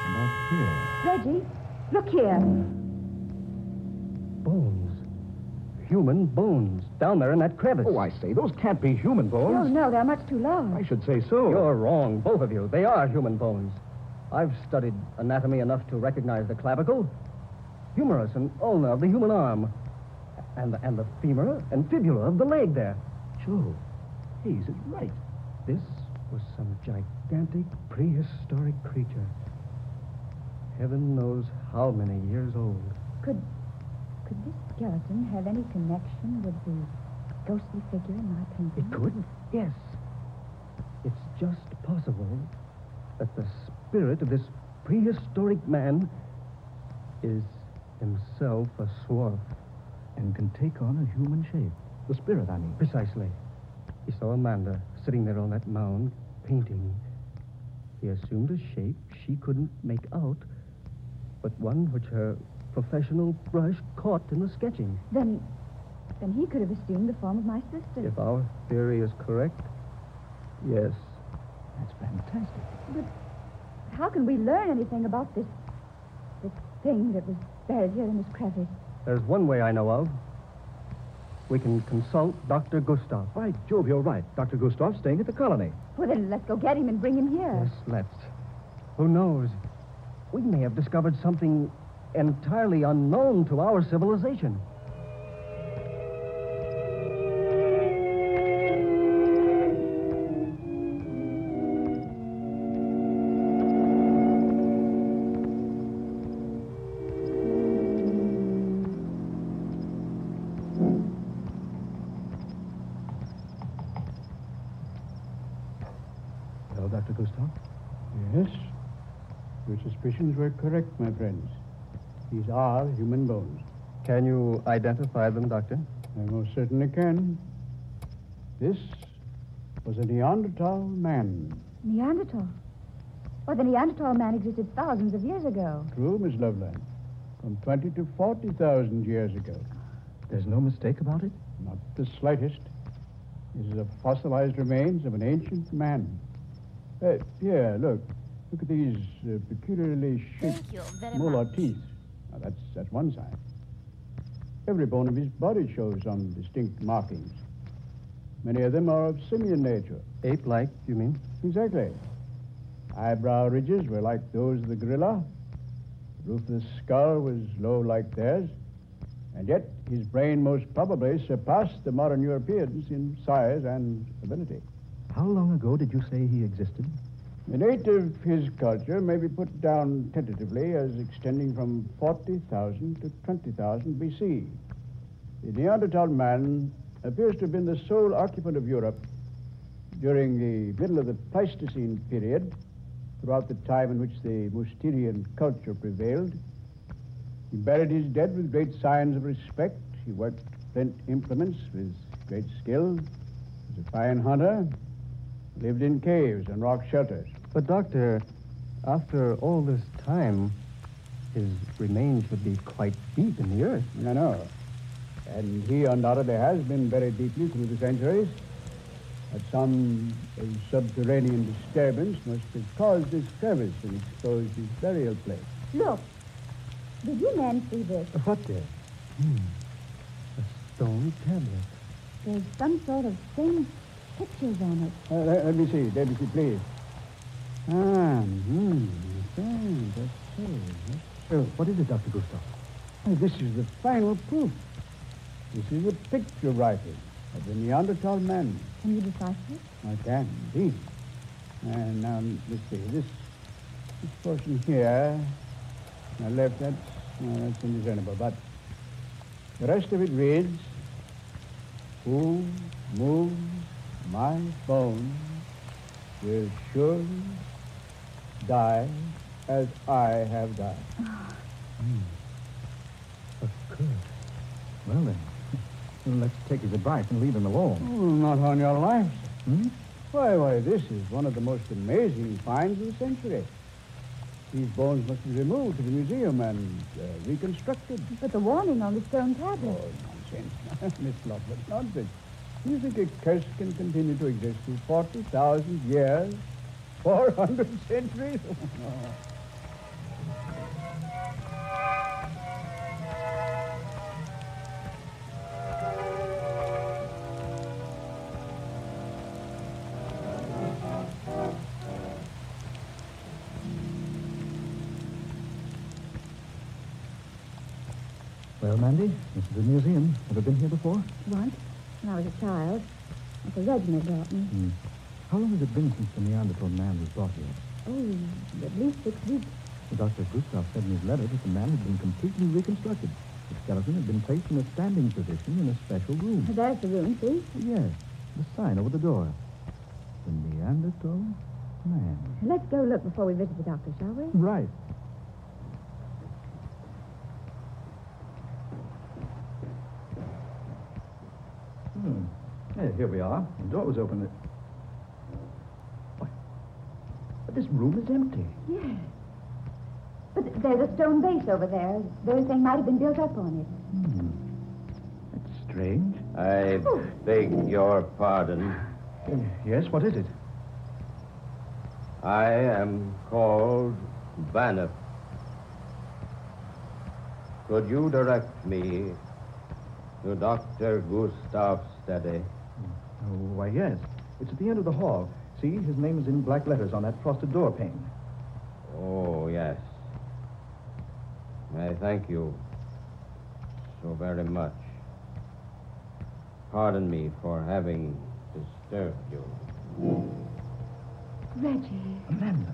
about here. Reggie, look here. Bones. Human bones. Down there in that crevice. Oh, I say, those can't be human bones. No, they're much too large. I should say so. You're wrong, both of you. They are human bones. I've studied anatomy enough to recognize the clavicle, humerus and ulna of the human arm, and the femur and fibula of the leg there. Joe, Hayes is right. This was some gigantic prehistoric creature. Heaven knows how many years old. Could this skeleton have any connection with the ghostly figure in my painting? It could? Yes. It's just possible that the spirit of this prehistoric man is himself a swarf. And can take on a human shape. The spirit, I mean. Precisely. He saw Amanda sitting there on that mound, painting. He assumed a shape she couldn't make out, but one which her professional brush caught in the sketching. Then he could have assumed the form of my sister. If our theory is correct, yes. That's fantastic. But how can we learn anything about this thing that was buried here in this crevice? There's one way I know of. We can consult Dr. Gustav. By Jove, you're right. Dr. Gustav's staying at the colony. Well, then let's go get him and bring him here. Yes, let's. Who knows? We may have discovered something entirely unknown to our civilization. Well, Dr. Gustav? Yes. Your suspicions were correct, my friends. These are human bones. Can you identify them, Doctor? I most certainly can. This was a Neanderthal man. Neanderthal? Oh, the Neanderthal man existed thousands of years ago. True, Miss Loveland. From 20 to 40,000 years ago. There's no mistake about it? Not the slightest. This is a fossilized remains of an ancient man. Here, look. Look at these peculiarly shaped molar teeth. Now, that's one sign. Every bone of his body shows some distinct markings. Many of them are of simian nature. Ape-like, you mean? Exactly. Eyebrow ridges were like those of the gorilla. The roof of the skull was low like theirs. And yet, his brain most probably surpassed the modern Europeans in size and ability. How long ago did you say he existed? The date of his culture may be put down tentatively as extending from 40,000 to 20,000 BC. The Neanderthal man appears to have been the sole occupant of Europe during the middle of the Pleistocene period, throughout the time in which the Mousterian culture prevailed. He buried his dead with great signs of respect. He worked flint implements with great skill. He was a fine hunter. Lived in caves and rock shelters. But, Doctor, after all this time, his remains would be quite deep in the earth. I know. And he undoubtedly has been buried deeply through the centuries. But some subterranean disturbance must have caused this crevice and exposed his burial place. Look. Did you men see this? What there? A stone tablet. There's some sort of thing, pictures on it. Let me see, please. That's so. What is it, Dr. Gustav? This is the final proof. This is a picture writing of the Neanderthal man. Can you decipher it? I can, indeed. And now, let's see, this portion here, my left, that's indiscernible, but the rest of it reads, "Who moves my bones will surely die as I have died." Of course. Well, then, let's take his advice and leave him alone. Oh, not on your life, sir. Hmm? Why, this is one of the most amazing finds of the century. These bones must be removed to the museum and reconstructed. But the warning on the stone tablet. Oh, nonsense. Miss Loveland, nonsense. Do you think a curse can continue to exist through 40,000 years? 400 centuries? Well, Mandy, this is the museum. Ever been here before? Once, when I was a child. Uncle Reginald brought me. How long has it been since the Neanderthal man was brought here? Oh, at least 6 weeks. Dr. Gustav said in his letter that the man had been completely reconstructed. The skeleton had been placed in a standing position in a special room. There's the room, see? Yes, the sign over the door. The Neanderthal man. Let's go look before we visit the doctor, shall we? Right. Here we are. The door was open. Why? But this room is empty. Yes. But there's a stone base over there. The very thing might have been built up on it. That's strange. I beg your pardon. Yes, what is it? I am called Banner. Could you direct me to Dr. Gustav's study? Oh, why, yes. It's at the end of the hall. See, his name is in black letters on that frosted door pane. Oh, yes. I thank you so very much. Pardon me for having disturbed you. Reggie. Amanda,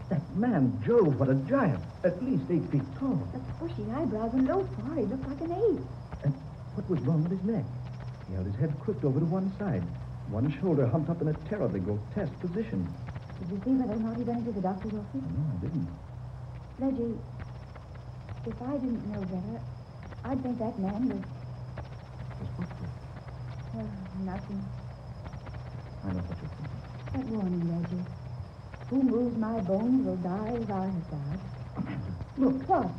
that man, Jove, what a giant. At least 8 feet tall. The bushy eyebrows and low forehead looked like an ape. And what was wrong with his neck? He held his head crooked over to one side. One shoulder humped up in a terribly grotesque position. Did you see whether or not he went into the doctor's office? No, I didn't. Reggie, if I didn't know better, I think that man was... What's this? Nothing. I know what you're thinking. That warning, Reggie. Who moves my bones will die as I have died. Look. What?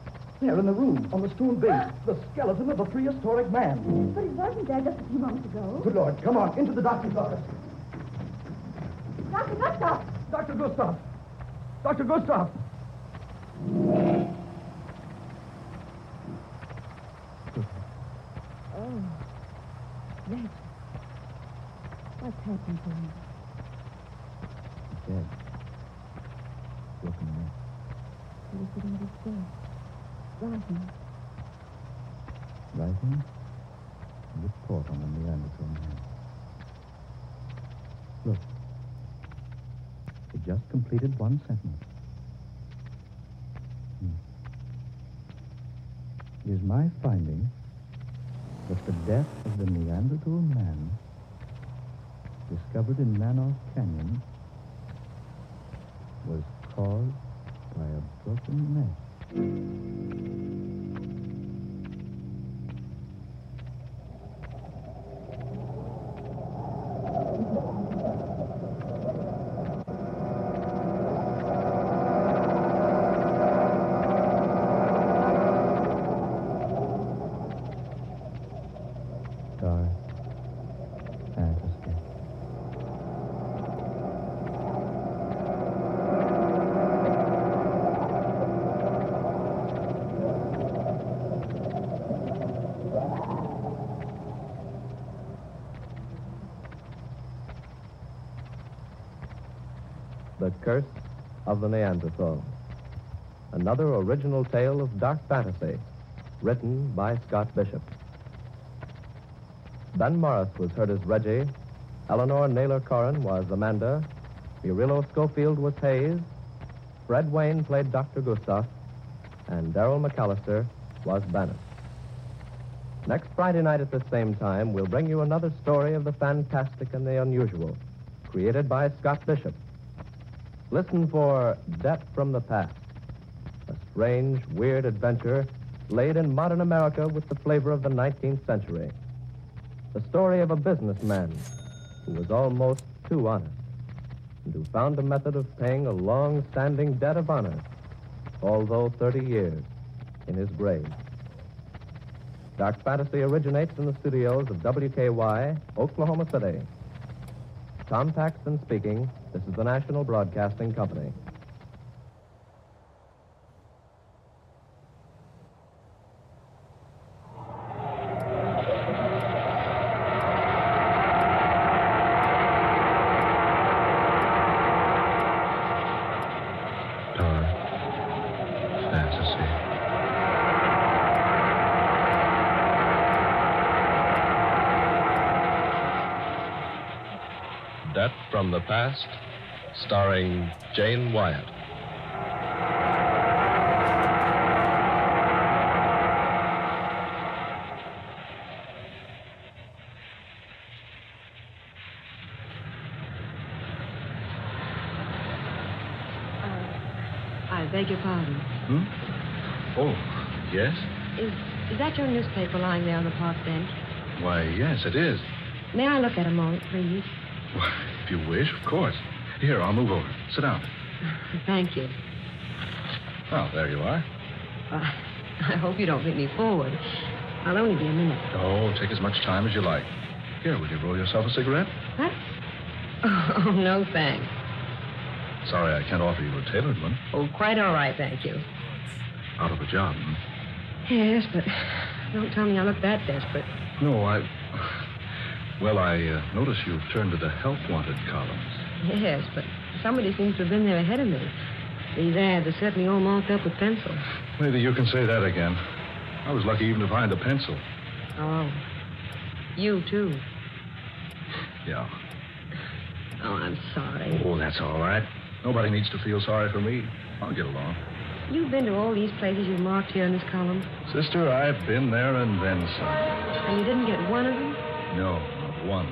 There in the room, on the stone base, the skeleton of a prehistoric man. But it wasn't there just a few moments ago. Good Lord, come on, into the doctor's office. Dr. Gustav! Dr. Gustav! Dr. Gustav! Oh, Reggie. What's happened to him? He's dead. Broken neck. He was sitting at his desk, writing. Writing a report on the Neanderthal man. Look. He just completed one sentence. It is my finding that the death of the Neanderthal man discovered in Manoff Canyon was caused by a broken neck. Dark fantasy. The Curse of the Neanderthal. Another original tale of dark fantasy, written by Scott Bishop. Ben Morris was heard as Reggie, Eleanor Naylor Corrin was Amanda, Murilo Schofield was Hayes, Fred Wayne played Dr. Gustav, and Darrell McAllister was Bennett. Next Friday night at the same time, we'll bring you another story of the fantastic and the unusual, created by Scott Bishop. Listen for Debt from the Past, a strange, weird adventure laid in modern America with the flavor of the 19th century. The story of a businessman who was almost too honest and who found a method of paying a long-standing debt of honor, although 30 years in his grave. Dark Fantasy originates in the studios of WKY, Oklahoma City. Tom Paxton speaking. This is the National Broadcasting Company. Debt from the Past, starring Jane Wyatt. I beg your pardon. Oh, yes? Is that your newspaper lying there on the park bench? Why, yes, it is. May I look at a moment, please? Why, if you wish, of course. Here, I'll move over. Sit down. Thank you. Oh, there you are. I hope you don't lead me forward. I'll only be a minute. Oh, take as much time as you like. Here, will you roll yourself a cigarette? What? Oh, no, thanks. Sorry, I can't offer you a tailored one. Oh, quite all right, thank you. Out of a job, Yes, but don't tell me I look that desperate. No, Well, I notice you've turned to the Help Wanted columns. Yes, but somebody seems to have been there ahead of me. These ads are certainly all marked up with pencil. Maybe you can say that again. I was lucky even to find a pencil. Oh. You, too. Yeah. Oh, I'm sorry. Oh, that's all right. Nobody needs to feel sorry for me. I'll get along. You've been to all these places you've marked here in this column? Sister, I've been there and then some. And you didn't get one of them? No, not one.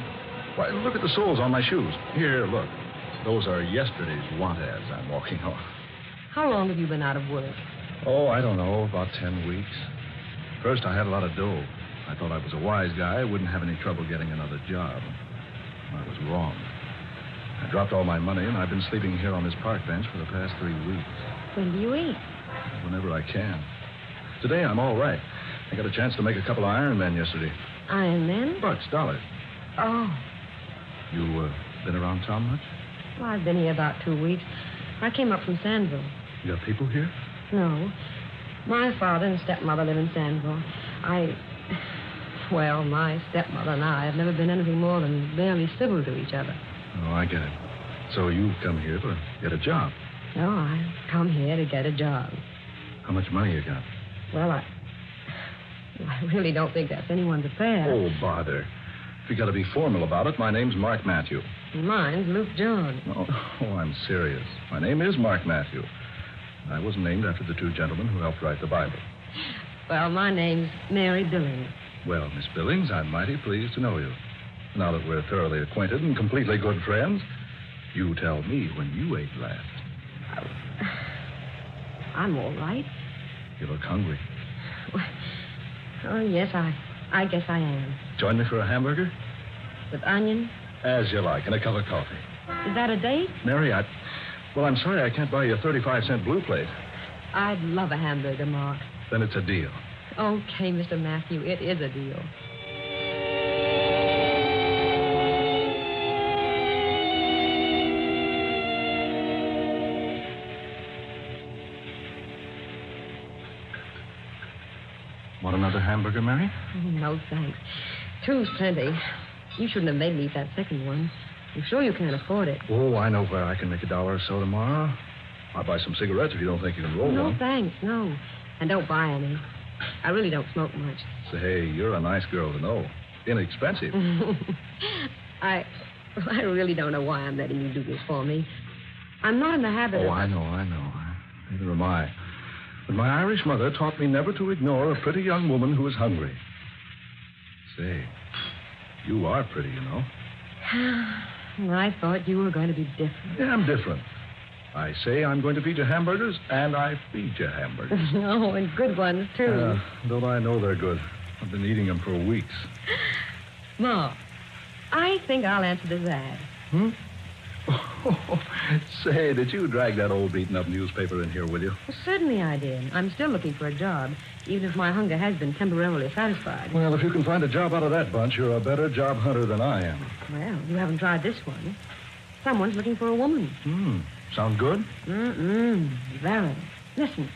Why, look at the soles on my shoes. Here, look. Those are yesterday's want ads I'm walking on. How long have you been out of work? Oh, I don't know, about 10 weeks. First, I had a lot of dough. I thought I was a wise guy. I wouldn't have any trouble getting another job. I was wrong. I dropped all my money, and I've been sleeping here on this park bench for the past 3 weeks. When do you eat? Whenever I can. Today, I'm all right. I got a chance to make a couple of Iron Men yesterday. Iron Men? Bucks, dollars. Oh. You been around town much? Well, I've been here about 2 weeks. I came up from Sandville. You got people here? No. My father and stepmother live in Sandville. Well, my stepmother and I have never been anything more than barely civil to each other. Oh, I get it. So you've come here to get a job? No, I've come here to get a job. How much money you got? Well, I really don't think that's anyone's affair. Oh, bother. If you got to be formal about it, my name's Mark Matthew. Mine's Luke John. Oh, I'm serious. My name is Mark Matthew. I was named after the 2 gentlemen who helped write the Bible. Well, my name's Mary Billings. Well, Miss Billings, I'm mighty pleased to know you. Now that we're thoroughly acquainted and completely good friends, you tell me when you ate last. I'm all right. You look hungry. Oh, yes, I guess I am. Join me for a hamburger? With onion? As you like, and a cup of coffee. Is that a date? Mary, well, I'm sorry I can't buy you a 35-cent blue plate. I'd love a hamburger, Mark. Then it's a deal. Okay, Mr. Matthew, it is a deal. Want another hamburger, Mary? No, thanks. 2's plenty. You shouldn't have made me eat that second one. I'm sure you can't afford it. Oh, I know where I can make $1 or so tomorrow. I'll buy some cigarettes if you don't think you can roll No, one. thanks, no. And don't buy any. I really don't smoke much. Say, you're a nice girl to know. Inexpensive. I really don't know why I'm letting you do this for me. I'm not in the habit of... Oh, I know. Neither am I. But my Irish mother taught me never to ignore a pretty young woman who is hungry. Say, you are pretty, you know. I thought you were going to be different. Yeah, I'm different. I say I'm going to feed you hamburgers, and I feed you hamburgers. Oh, and good ones, too. Don't I know they're good? I've been eating them for weeks. Ma, I think I'll answer this ad. Say, did you drag that old beaten-up newspaper in here, will you? Well, certainly I did. I'm still looking for a job, even if my hunger has been temporarily satisfied. Well, if you can find a job out of that bunch, you're a better job hunter than I am. Well, you haven't tried this one. Someone's looking for a woman. Sound good? Very. Listen.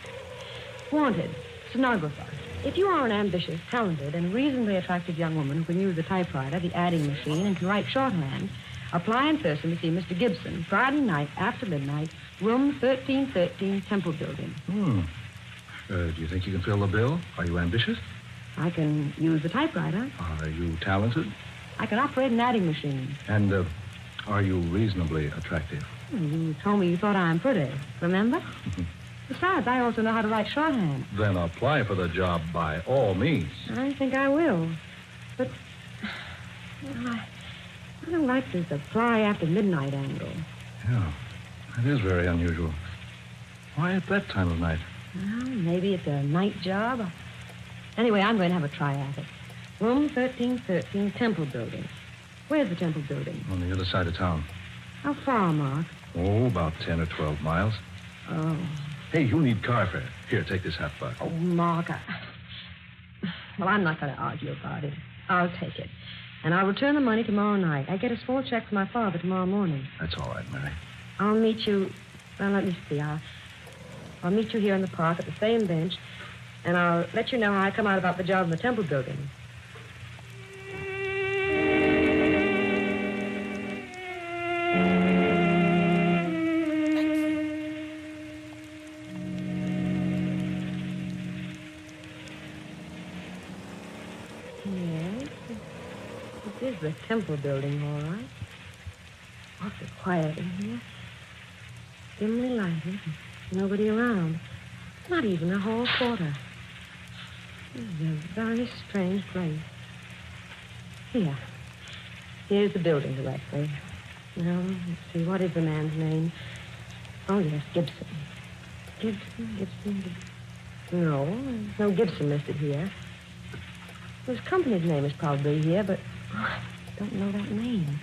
Wanted. Stenographer. If you are an ambitious, talented, and reasonably attractive young woman who can use the typewriter, the adding machine, and can write shorthand, apply in person to see Mr. Gibson, Friday night after midnight, room 1313, Temple Building. Do you think you can fill the bill? Are you ambitious? I can use the typewriter. Are you talented? I can operate an adding machine. And are you reasonably attractive? You told me you thought I'm pretty, remember? Besides, I also know how to write shorthand. Then apply for the job by all means. I think I will. But I don't like this apply after midnight angle. Yeah, that is very unusual. Why at that time of night? Well, maybe it's a night job. Anyway, I'm going to have a try at it. Room 1313, Temple Building. Where's the Temple Building? On the other side of town. How far, Mark? Oh, about 10 or 12 miles. Oh. Hey, you need car fare. Here, take this $50. Oh, Mark, well, I'm not going to argue about it. I'll take it. And I'll return the money tomorrow night. I get a small check from my father tomorrow morning. That's all right, Mary. I'll meet you... Well, let me see. I'll meet you here in the park at the same bench, and I'll let you know how I come out about the job in the Temple Building. Yes, this is the Temple Building, all right. Awfully quiet in here. Dimly lighted. Nobody around. Not even a hall porter. This is a very strange place. Here's the building directly. Now, let's see, what is the man's name? Oh, yes, Gibson. Gibson. No, there's no Gibson listed here. His company's name is probably here, but I don't know that name.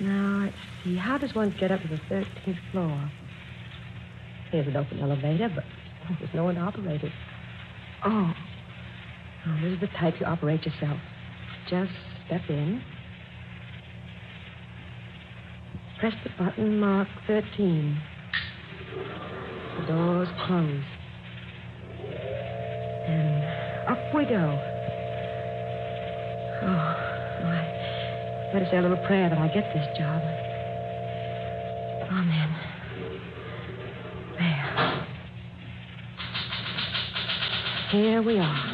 Now, let's see. How does one get up to the 13th floor? Here's an open elevator, but there's no one to operate it. Oh, this is the type you operate yourself. Just step in. Press the button marked 13. The door's closed. And up we go. Oh, I better say a little prayer that I get this job. Amen. There. Here we are.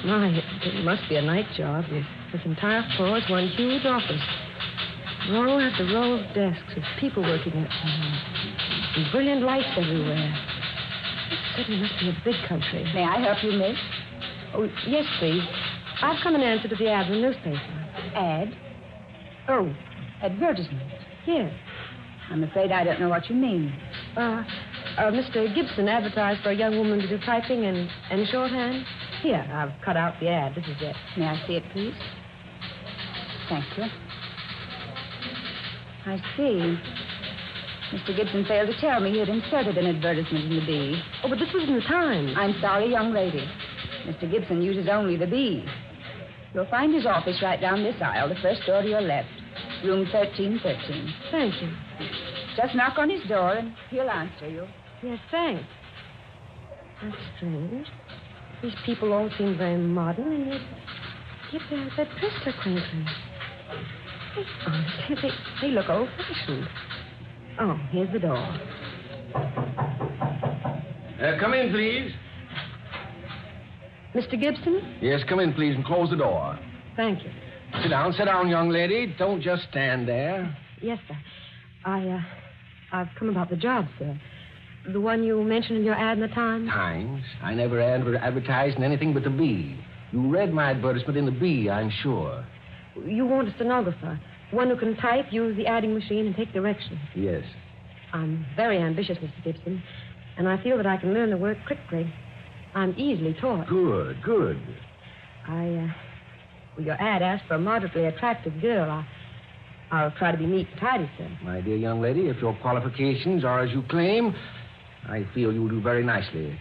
My, it must be a night job. This entire floor is one huge office. Row after row of desks with people working at them. And brilliant lights everywhere. This certainly must be a big country. May I help you, miss? Oh, yes, please. I've come in answer to the ad in the newspaper. Ad? Oh, advertisement. Yes. I'm afraid I don't know what you mean. Mr. Gibson advertised for a young woman to do typing and shorthand. Here, I've cut out the ad. This is it. May I see it, please? Thank you. I see. Mr. Gibson failed to tell me he had inserted an advertisement in the Bee. Oh, but this was in the Times. I'm sorry, young lady. Mr. Gibson uses only the Bee. You'll find his office right down this aisle, the first door to your left. Room 1313. Thank you. Just knock on his door and he'll answer you. Yes, thanks. That's strange. These people all seem very modern, and yet they're dressed so quaintly. Honestly, they look old-fashioned. Oh, here's the door. Come in, please. Mr. Gibson? Yes, come in, please, and close the door. Thank you. Sit down, young lady. Don't just stand there. Yes, sir. I've come about the job, sir. The one you mentioned in your ad in the Times? Times? I never advertised in anything but the Bee. You read my advertisement in the Bee, I'm sure. You want a stenographer, one who can type, use the adding machine, and take directions. Yes. I'm very ambitious, Mr. Gibson, and I feel that I can learn the work quickly. I'm easily taught. Good. Well, your ad asked for a moderately attractive girl. I'll try to be neat and tidy, sir. My dear young lady, if your qualifications are as you claim, I feel you'll do very nicely.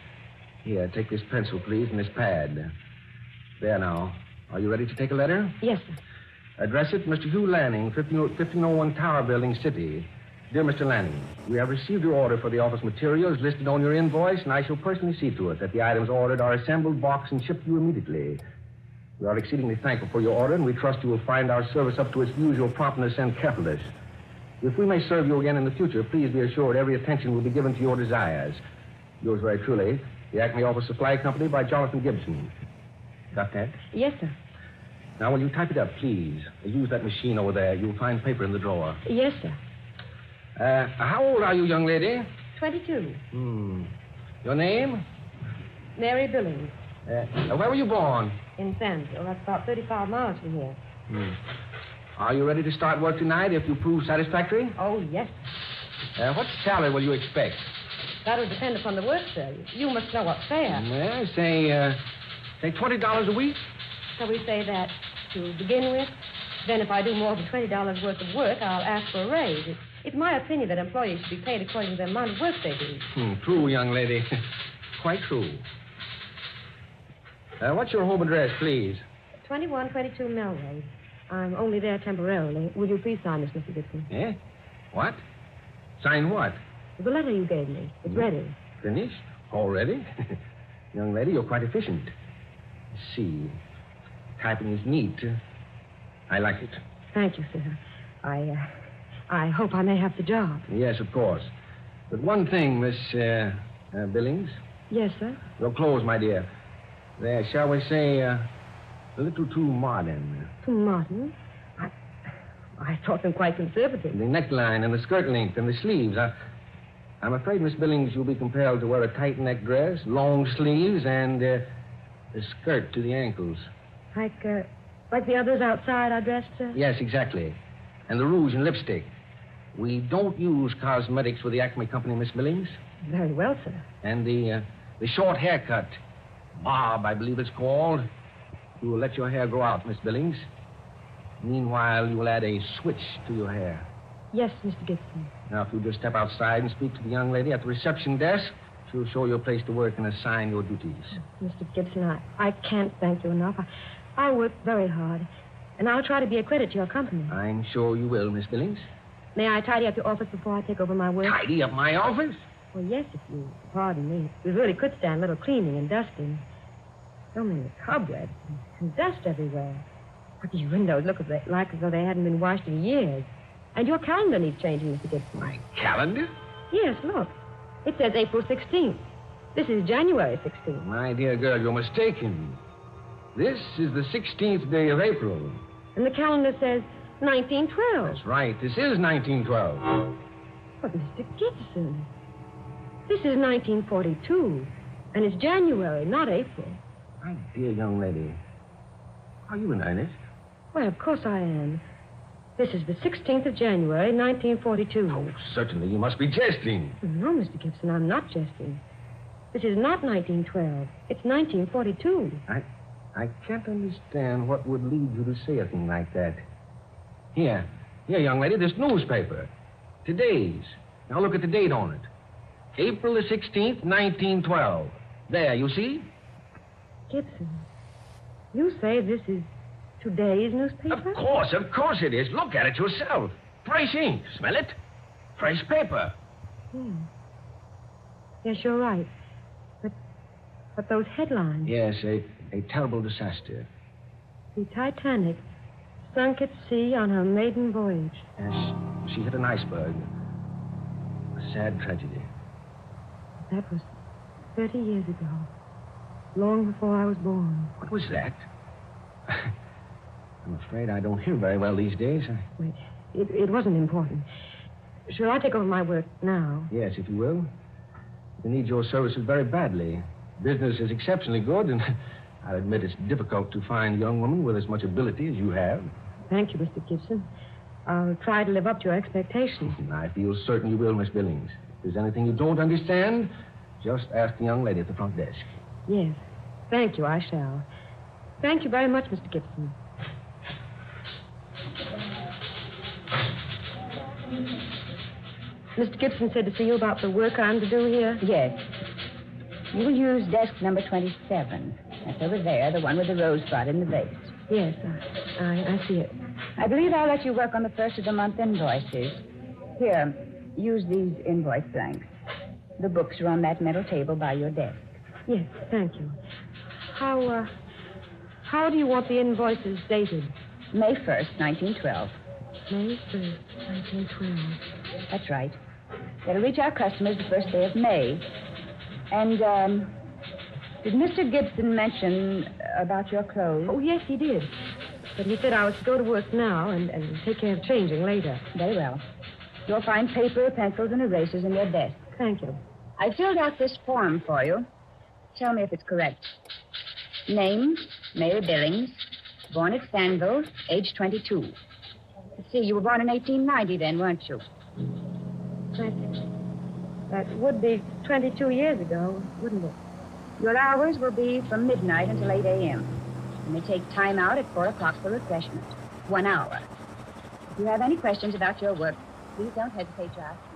Here, take this pencil, please, and this pad. There now. Are you ready to take a letter? Yes, sir. Address it, Mr. Hugh Lanning, 1501 Tower Building, City. Dear Mr. Lanning, we have received your order for the office materials listed on your invoice, and I shall personally see to it that the items ordered are assembled, boxed, and shipped to you immediately. We are exceedingly thankful for your order, and we trust you will find our service up to its usual promptness and carefulness. If we may serve you again in the future, please be assured every attention will be given to your desires. Yours very truly, the Acme Office Supply Company by Jonathan Gibson. Got that? Yes, sir. Now, will you type it up, please? Use that machine over there. You'll find paper in the drawer. Yes, sir. How old are you, young lady? 22. Your name? Mary Billings. Where were you born? In Sandville. That's about 35 miles from here. Are you ready to start work tonight if you prove satisfactory? Oh, yes. What salary will you expect? That'll depend upon the work, sir. You must know what's fair. Well, say $20 a week. Shall we say that to begin with? Then if I do more than $20 worth of work, I'll ask for a raise. It's my opinion that employees should be paid according to the amount of work they do. True, young lady. Quite true. What's your home address, please? 2122 Melrose. I'm only there temporarily. Will you please sign this, Mr. Gibson? Eh? What? Sign what? The letter you gave me. It's ready. Finished? Already? Young lady, you're quite efficient. Let's see. Typing is neat. I like it. Thank you, sir. I hope I may have the job. Yes, of course. But one thing, Miss Billings. Yes, sir? Your clothes, my dear. They're, shall we say, a little too modern. Too modern? I thought them quite conservative. The neckline and the skirt length and the sleeves. I'm afraid, Miss Billings, you'll be compelled to wear a tight neck dress, long sleeves, and a skirt to the ankles. Like the others outside I dressed, sir? Yes, exactly. And the rouge and lipstick. We don't use cosmetics with the Acme Company, Miss Billings. Very well, sir. And the short haircut. Bob, I believe it's called. You will let your hair grow out, Miss Billings. Meanwhile, you will add a switch to your hair. Yes, Mr. Gibson. Now, if you just step outside and speak to the young lady at the reception desk, she'll show you a place to work and assign your duties. Mr. Gibson, I can't thank you enough. I work very hard, and I'll try to be a credit to your company. I'm sure you will, Miss Billings. May I tidy up your office before I take over my work? Tidy up my office? Well, yes, if you pardon me. We really could stand a little cleaning and dusting. So many cobwebs and dust everywhere. But these windows look like as though they hadn't been washed in years. And your calendar needs changing, Mr. Gibson. My calendar? Yes, look. It says April 16th. This is January 16th. My dear girl, you're mistaken. This is the 16th day of April. And the calendar says 1912. That's right. This is 1912. But, Mr. Gibson, this is 1942. And it's January, not April. My dear young lady, are you in earnest? Why, of course I am. This is the 16th of January, 1942. Oh, certainly. You must be jesting. No, Mr. Gibson, I'm not jesting. This is not 1912. It's 1942. I can't understand what would lead you to say a thing like that. Here, young lady, this newspaper. Today's. Now look at the date on it. April the 16th, 1912. There, you see? Gibson, you say this is today's newspaper? Of course it is. Look at it yourself. Fresh ink. Smell it? Fresh paper. Yeah. Yes, you're right. But those headlines. Yes, a terrible disaster. The Titanic sunk at sea on her maiden voyage. Yes, she hit an iceberg. A sad tragedy. That was 30 years ago. Long before I was born. What was that? I'm afraid I don't hear very well these days. Wait, it wasn't important. Shall I take over my work now? Yes, if you will. We need your services very badly. Business is exceptionally good, and I admit it's difficult to find a young woman with as much ability as you have. Thank you, Mr. Gibson. I'll try to live up to your expectations. I feel certain you will, Miss Billings. If there's anything you don't understand, just ask the young lady at the front desk. Yes. Thank you, I shall. Thank you very much, Mr. Gibson. Mr. Gibson said to see you about the work I'm to do here? Yes. You will use desk number 27. That's over there, the one with the rosebud in the vase. Yes, I see it. I believe I'll let you work on the first of the month invoices. Here, use these invoice blanks. The books are on that metal table by your desk. Yes, thank you. How do you want the invoices dated? May 1st, 1912. May 1st, 1912. That's right. They'll reach our customers the first day of May. And, did Mr. Gibson mention about your clothes? Oh, yes, he did. But he said I was to go to work now and take care of changing later. Very well. You'll find paper, pencils, and erasers in your desk. Thank you. I filled out this form for you. Tell me if it's correct. Name, Mary Billings. Born at Stanville, age 22. Let's see, you were born in 1890 then, weren't you? That would be 22 years ago, wouldn't it? Your hours will be from midnight until 8 a.m. You may take time out at 4 o'clock for refreshment. 1 hour. If you have any questions about your work, please don't hesitate to ask me.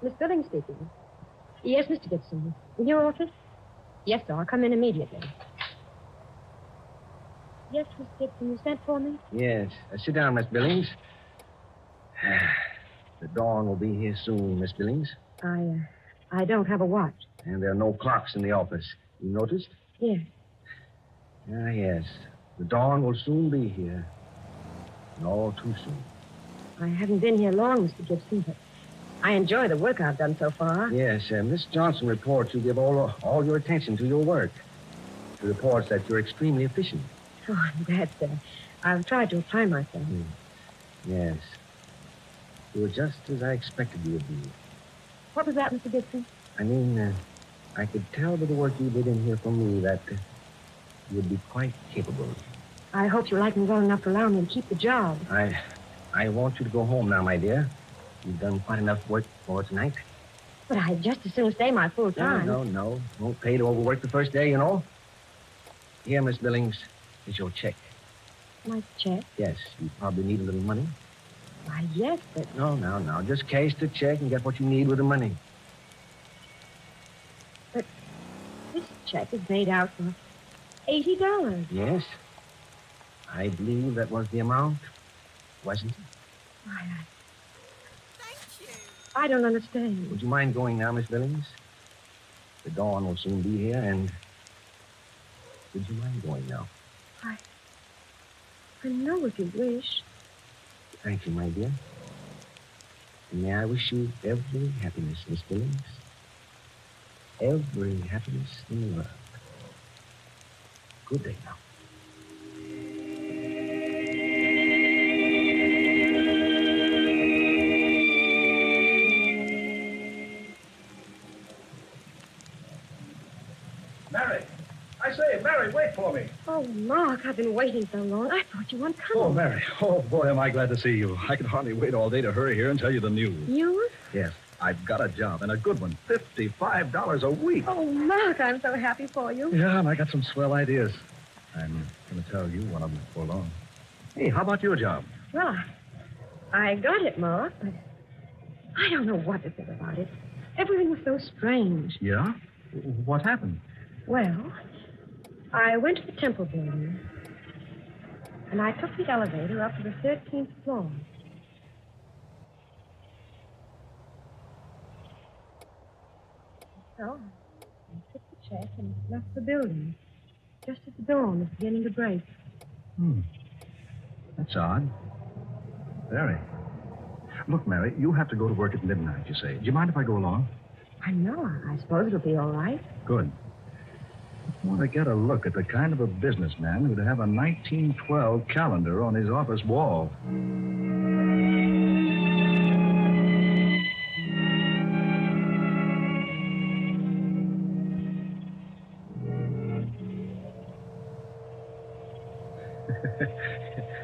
Miss Billings speaking. Yes, Mr. Gibson. In your office? Yes, sir. I'll come in immediately. Yes, Miss Gibson, you sent for me? Yes. Sit down, Miss Billings. The dawn will be here soon, Miss Billings. I don't have a watch. And there are no clocks in the office. You noticed? Yes. Ah, yes. The dawn will soon be here. And all too soon. I haven't been here long, Mr. Gibson, but I enjoy the work I've done so far. Yes, Miss Johnson reports you give all your attention to your work. She reports that you're extremely efficient. Oh, I'm glad, sir. I've tried to apply myself. Yes. You were just as I expected you would be. What was that, Mr. Gibson? I mean, I could tell by the work you did in here for me that you'd be quite capable. I hope you like me well enough to allow me to keep the job. I want you to go home now, my dear. You've done quite enough work for tonight. But I'd just as soon stay my full time. No. Won't pay to overwork the first day, you know. Here, Miss Billings, is your check. My check? Yes, you probably need a little money. Why, yes, but... No. Just cash the check and get what you need with the money. But this check is made out for $80. Yes. I believe that was the amount, wasn't it? Why, I don't understand. Would you mind going now, Miss Billings? The dawn will soon be here, and... Would you mind going now? I know if you wish. Thank you, my dear. And may I wish you every happiness, Miss Billings. Every happiness in the world. Good day now. Mary, wait for me. Oh, Mark, I've been waiting so long. I thought you weren't coming. Oh, Mary. Oh, boy, am I glad to see you. I can hardly wait all day to hurry here and tell you the news. News? Yes, I've got a job, and a good one. $55 a week. Oh, Mark, I'm so happy for you. Yeah, and I got some swell ideas. I'm going to tell you one of them before long. Hey, how about your job? Well, I got it, Mark, but I don't know what to think about it. Everything was so strange. Yeah? What happened? Well, I went to the Temple building, and I took the elevator up to the 13th floor. So, I took the check and left the building, just as the dawn was beginning to break. That's odd. Very. Look, Mary, you have to go to work at midnight, you say. Do you mind if I go along? I know. I suppose it'll be all right. Good. I want to get a look at the kind of a businessman who'd have a 1912 calendar on his office wall.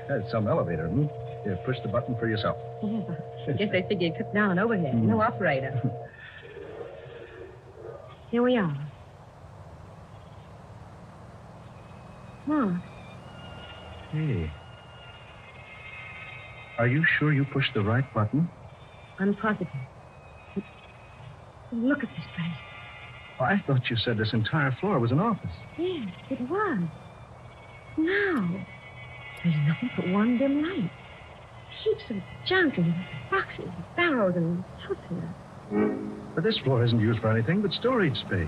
That's some elevator, Here, push the button for yourself. Yeah. I guess they figured you took down an overhead. No operator. Here we are. Mark. Hey. Are you sure you pushed the right button? I'm positive. Look at this place. I thought you said this entire floor was an office. Yes, it was. Now, there's nothing but one dim light. Heaps of junk and boxes, barrels, and saucers. But this floor isn't used for anything but storage space.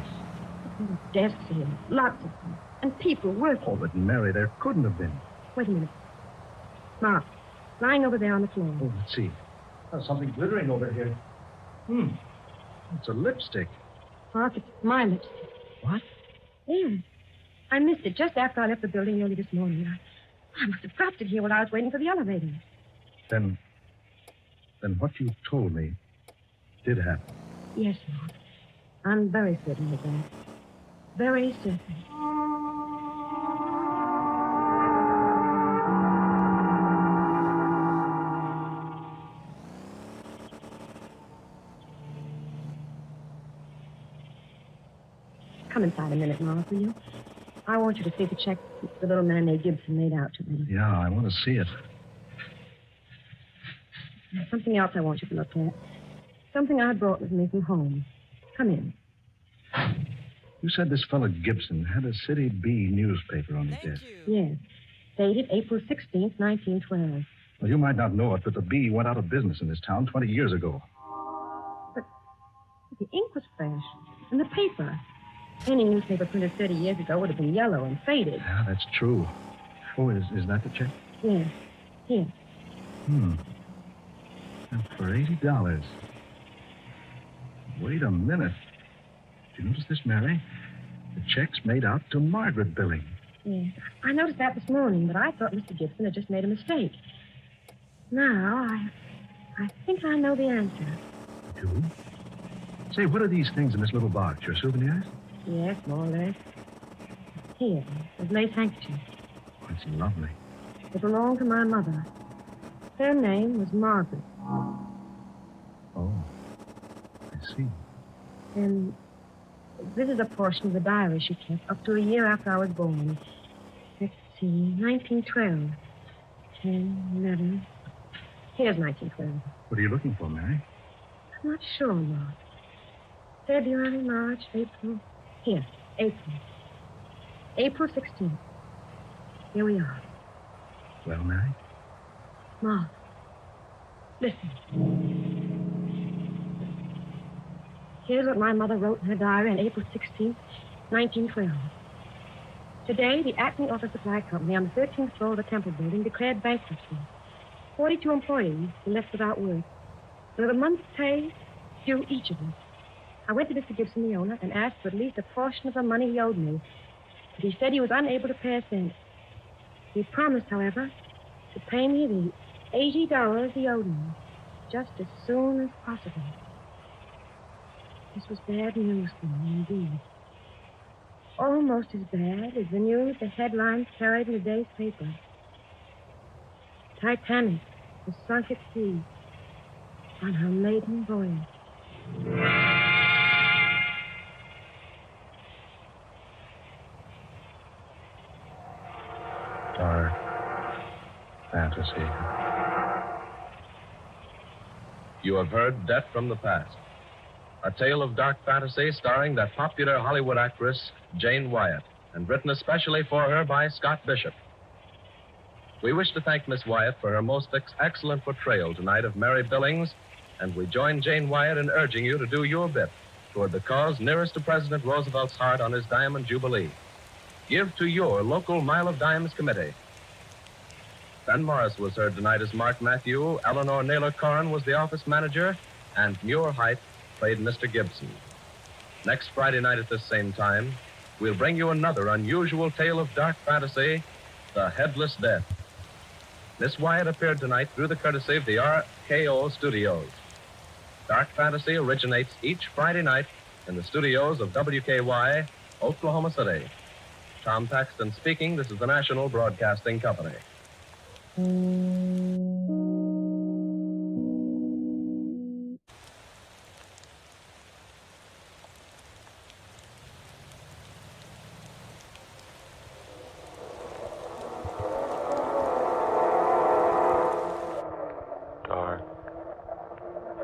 There are desks here, lots of them, and people working. Oh, but Mary, there couldn't have been. Wait a minute. Mark, lying over there on the floor. Oh, let's see. There's something glittering over here. It's a lipstick. Mark, it's my lipstick. What? Yes. I missed it just after I left the building early this morning. I must have dropped it here while I was waiting for the elevator. Then what you told me did happen. Yes, Mark. I'm very certain of that. Very certain. Come inside a minute, Mark, will you? I want you to see the check the little man named Gibson made out to me. Yeah, I want to see it. There's something else I want you to look at. Something I brought with me from home. Come in. You said this fellow Gibson had a City B newspaper on his desk. Yes. Dated April 16th, 1912. Well, you might not know it, but the Bee went out of business in this town 20 years ago. But the ink was fresh. And the paper. Any newspaper printed 30 years ago would have been yellow and faded. Yeah, that's true. Oh, is that the check? Yes. Here. And for $80. Wait a minute. Did you notice this, Mary? The check's made out to Margaret Billing. Yes. I noticed that this morning, but I thought Mr. Gibson had just made a mistake. Now, I think I know the answer. You? Say, what are these things in this little box? Your souvenirs? Yes, more or less. Here, this lace handkerchief. It's lovely. It belonged to my mother. Her name was Margaret. Oh, I see. And this is a portion of the diary she kept up to a year after I was born. Let's see, 1912. 10, 11. Here's 1912. What are you looking for, Mary? I'm not sure, Mark. February, March, April. Here, April. April 16th. Here we are. Well, Mary? Mark, listen. Here's what my mother wrote in her diary on April 16th, 1912. Today, the Acme Office Supply Company on the 13th floor of the Temple Building declared bankruptcy. 42 employees were left without work. With a month's pay due each of us. I went to Mr. Gibson, the owner, and asked for at least a portion of the money he owed me. But he said he was unable to pay a cent. He promised, however, to pay me the $80 he owed me, just as soon as possible. This was bad news for me, indeed. Almost as bad as the news the headlines carried in the day's paper. Titanic was sunk at sea on her maiden voyage. Dark fantasy. You have heard Death from the Past, a tale of dark fantasy starring that popular Hollywood actress, Jane Wyatt, and written especially for her by Scott Bishop. We wish to thank Miss Wyatt for her most excellent portrayal tonight of Mary Billings, and we join Jane Wyatt in urging you to do your bit toward the cause nearest to President Roosevelt's heart on his Diamond Jubilee. Give to your local Mile of Dimes committee. Ben Morris was heard tonight as Mark Matthew, Eleanor Naylor Corrin was the office manager, and Muir Height played Mr. Gibson. Next Friday night at this same time, we'll bring you another unusual tale of dark fantasy, The Headless Death. Miss Wyatt appeared tonight through the courtesy of the RKO Studios. Dark fantasy originates each Friday night in the studios of WKY, Oklahoma City. Tom Paxton speaking. This is the National Broadcasting Company. Dark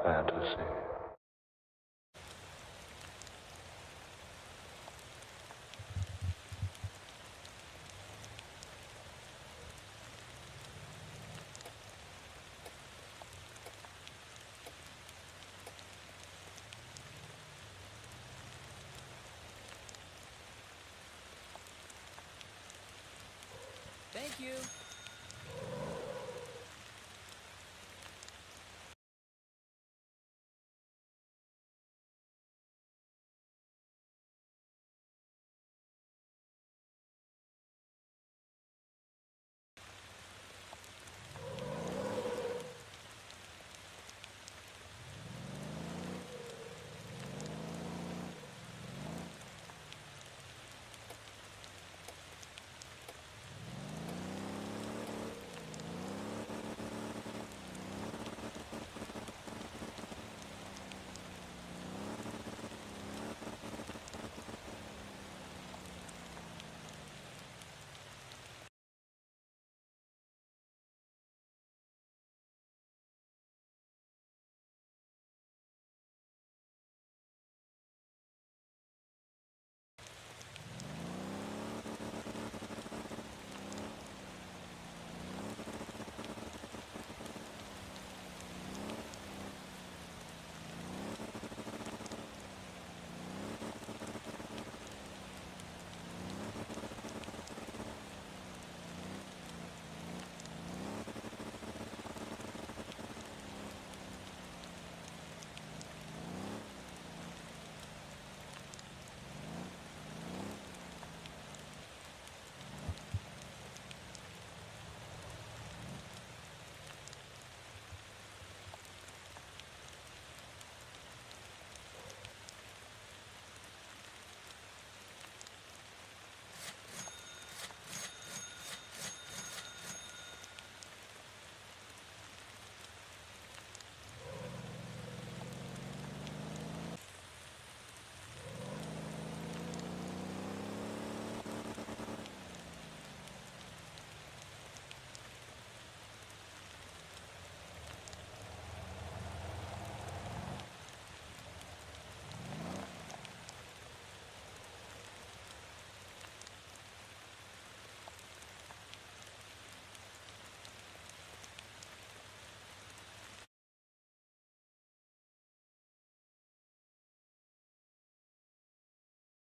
fantasy. Thank you.